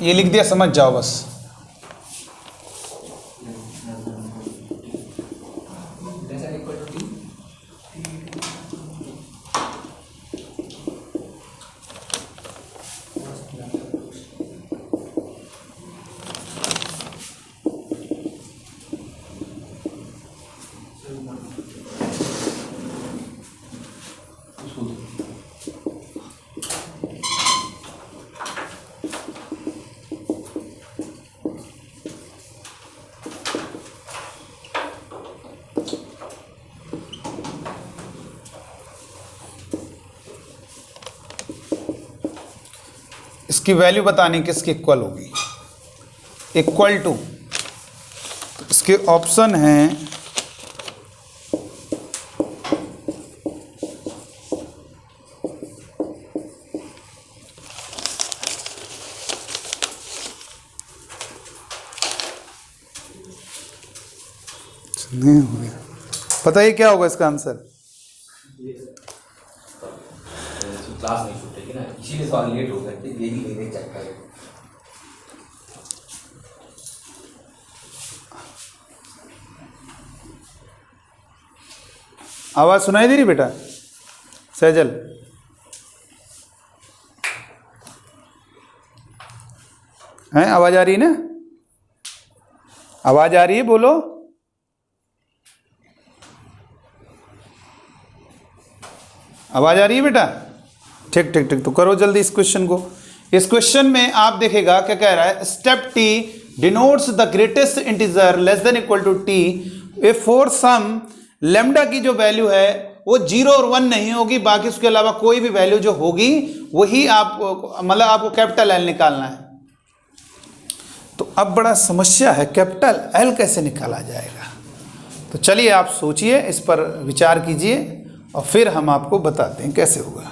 ये लिख दिया, समझ जाओ बस। इसकी वैल्यू बतानी किसके इक्वल होगी, इक्वल टू, तो इसके ऑप्शन हैं नहीं हो गया, बताइए क्या होगा इसका आंसर। क्लास नहीं छूटेगी ना, इसीलिए सवाल लेट हो गए थे, ये भी लेने चेक करें। आवाज सुनाई दे रही बेटा सहजल? हैं, आवाज आ रही है ना? आवाज आ रही है, बोलो। आवाज आ रही है बेटा? ठीक ठीक ठीक, तो करो जल्दी इस क्वेश्चन को। इस क्वेश्चन में आप देखेगा क्या कह रहा है, step t denotes the greatest integer less than equal to t if for some lambda की जो वैल्यू है वो 0 और 1 नहीं होगी, बाकी उसके अलावा कोई भी वैल्यू जो होगी वही आप, मतलब आपको कैपिटल एल निकालना है। तो अब बड़ा समस्या है, कैपिटल एल कैसे निकाला जाएगा। तो चलिए आप सोचिए, इस पर विचार कीजिए और फिर हम आपको बताते हैं कैसे होगा।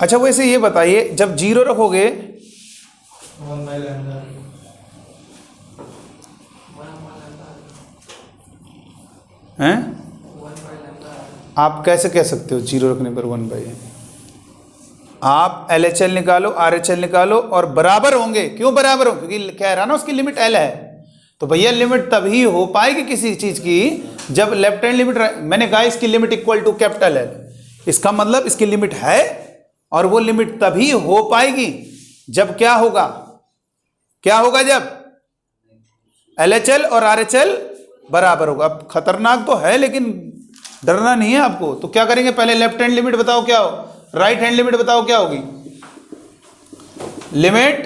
अच्छा वैसे ये बताइए, जब 0 रखोगे 1 बाय लैम्डा, हैं, आप कैसे कह सकते हो 0 रखने पर 1 बाई? आप LHL निकालो, RHL निकालो और बराबर होंगे। क्यों बराबर हो? क्योंकि कह रहा ना उसकी लिमिट L है। तो भैया लिमिट तभी हो पाएगी किसी चीज की जब लेफ्ट हैंड लिमिट, मैंने कहा इसकी limit equal to capital L, इसका मतलब इसकी लिमिट है और वो लिमिट तभी हो पाएगी जब क्या होगा, क्या होगा, जब LHL और RHL बराबर होगा। अब खतरनाक तो है लेकिन डरना नहीं है आपको। तो क्या करेंगे, पहले लेफ्ट हैंड लिमिट बताओ क्या हो, राइट हैंड लिमिट बताओ क्या होगी। Limit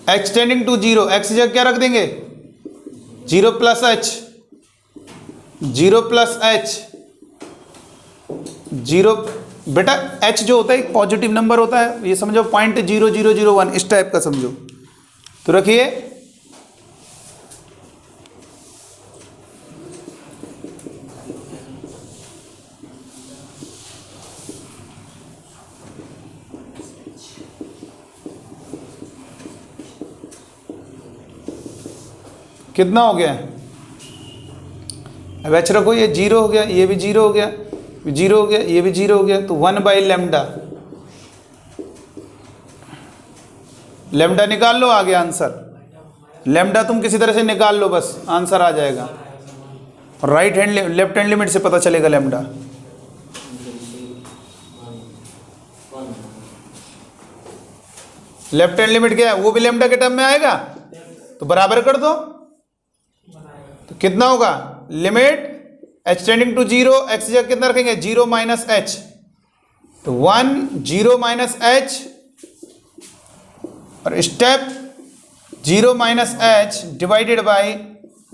extending to zero, x जगह क्या रख देंगे 0 प्लस एच, 0 प्लस एच, 0 बेटा एच जो होता है एक पॉजिटिव नंबर होता है, ये समझो 0.0001 इस टाइप का समझो। तो रखिए कितना हो गया, अब एच रखो, ये 0 हो गया, ये भी 0 हो गया, 0 हो गया, ये भी 0 हो गया, तो 1/λ, लैम्डा निकाल लो, आ गया आंसर। लैम्डा तुम किसी तरह से निकाल लो, बस आंसर आ जाएगा। और right hand left hand limit से पता चलेगा लैम्डा। लेफ्ट हैंड लिमिट क्या है, वो भी लैम्डा के टर्म में आएगा, तो बराबर कर दो। तो कितना होगा, limit h tending to 0, x जगह कितना रखेंगे 0 माइनस एच, तो 1 0 माइनस एच, और step 0 minus h divided by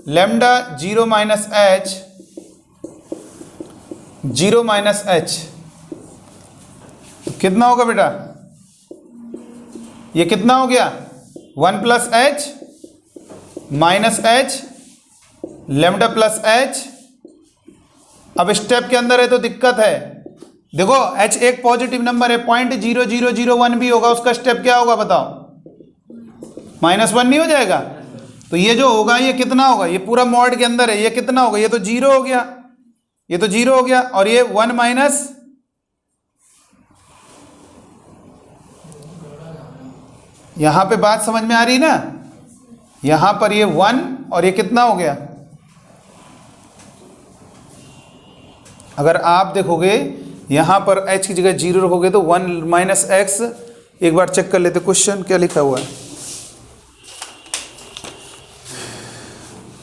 lambda 0 minus h, 0 minus h, तो कितना होगा बेटा, ये कितना हो गया 1 plus h minus h lambda plus h. अब स्टेप के अंदर है तो दिक्कत है, देखो h एक पॉजिटिव नंबर है, 0.0001 भी होगा, उसका स्टेप क्या होगा बताओ, -1 नहीं हो जाएगा। तो ये जो होगा ये कितना होगा, ये पूरा मॉड के अंदर है, ये कितना होगा, ये तो 0 हो गया, ये तो 0 हो गया, और ये 1 माइनस, यहां पे बात समझ में आ रही ना, यहां पर ये 1 और ये कितना हो गया। अगर आप देखोगे यहां पर h की जगह 0 रखोगे तो 1 माइनस एक्स, एक बार चेक कर लेते क्वेश्चन क्या लिखा हुआ है,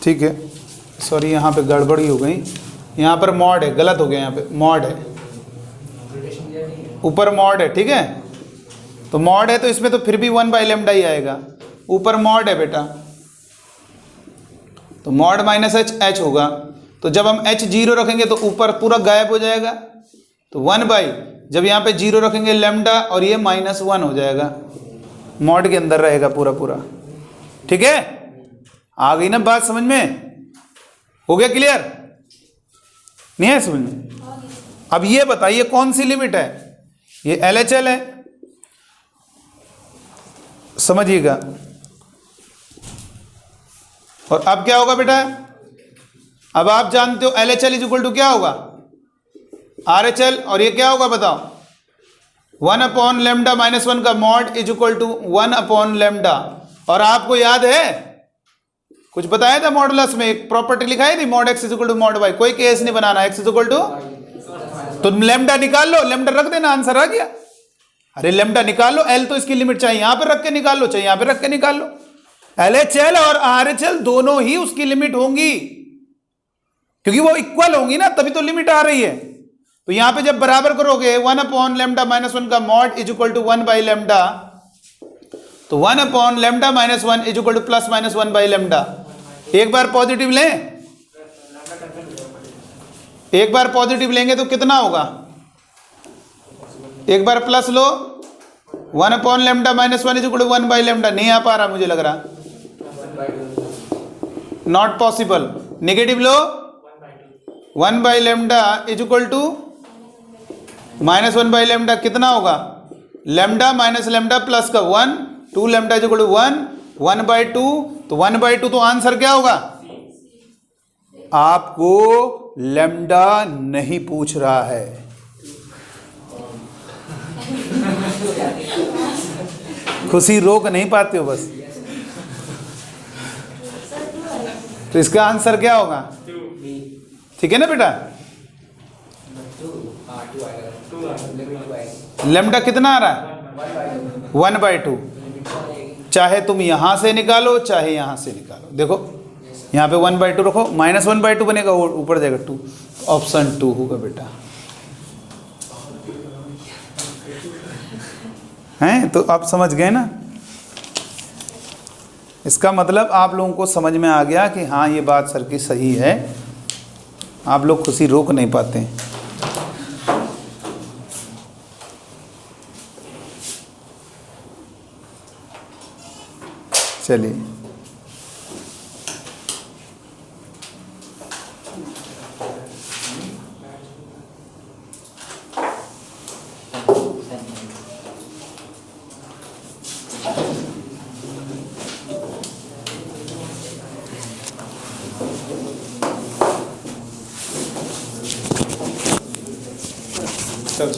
ठीक है, सॉरी यहाँ पे गड़बड़ी हो गई, यहाँ पर मॉड है, गलत हो गया, यहाँ पे मॉड है, ऊपर मॉड है, ठीक है, तो मॉड है तो इसमें तो फिर भी 1/λ ही आएगा, ऊपर मॉड है बेटा, तो मॉड माइनस एच होगा, तो जब हम h 0 रखेंगे तो ऊपर पूरा गायब हो जाएगा, तो 1/, जब यहाँ पे 0 रखेंगे लैम्डा और ये -1 हो जाएगा, मॉड के अंदर रहेगा पूरा पूरा, ठीक है, आ गई ना बात समझ में, हो गया क्लियर, नहीं है समझ में। अब ये बताइए कौन सी लिमिट है, ये LHL है, समझिएगा। और अब क्या होगा बेटा, अब आप जानते हो LHL इज इक्वल टू क्या होगा RHL, और ये क्या होगा बताओ 1/λ -1 का मॉड इज इक्वल टू 1/λ। और आपको याद है कुछ बताया था मॉडुलस में, एक प्रॉपर्टी लिखाई थी, mod x is equal to mod y, कोई केस नहीं बनाना, x इज इक्वल टू, तो लैम्डा निकाल लो, लैम्डा रख देना, आंसर आ गया। अरे लैम्डा निकाल लो, L तो इसकी लिमिट चाहिए यहां पर रख के निकाल लो, चाहिए यहां पर रख के निकाल लो, LHL और RHL दोनों ही उसकी लिमिट होंगी, क्योंकि वो इक्वल होंगी ना, तभी तो लिमिट आ रही है। तो यहां पे जब बराबर करोगे 1/λ -1 का मॉड इज इक्वल टू 1/λ, तो 1/λ -1 इज इक्वल टू +-1/λ। एक बार पॉजिटिव लें, एक बार पॉजिटिव लेंगे तो कितना होगा, एक बार प्लस लो, 1/λ -1 इज इक्वल टू 1/λ, नहीं आ पा रहा मुझे लग रहा, नॉट पॉसिबल। नेगेटिव लो, 1/λ इज इक्वल टू -1/λ, कितना होगा, लैम्डा माइनस लैम्डा प्लस का 1, 2λ इज इक्वल टू 1, 1/2, तो 1/2, तो आंसर क्या होगा, आपको लैम्डा नहीं पूछ रहा है, खुशी रोक नहीं पाते हो बस, तो इसका आंसर क्या होगा, ठीक है ना बेटा। लैम्डा कितना आ रहा है 1/2, चाहे तुम यहां से निकालो चाहे यहां से निकालो, देखो यहां पे 1/2 रखो, -1/2 बनेगा, ऊपर जाएगा 2, ऑप्शन 2 होगा बेटा, हैं, तो आप समझ गए ना। इसका मतलब आप लोगों को समझ में आ गया कि हाँ ये बात सर की सही है, आप लोग खुशी रोक नहीं पाते। चलिए चल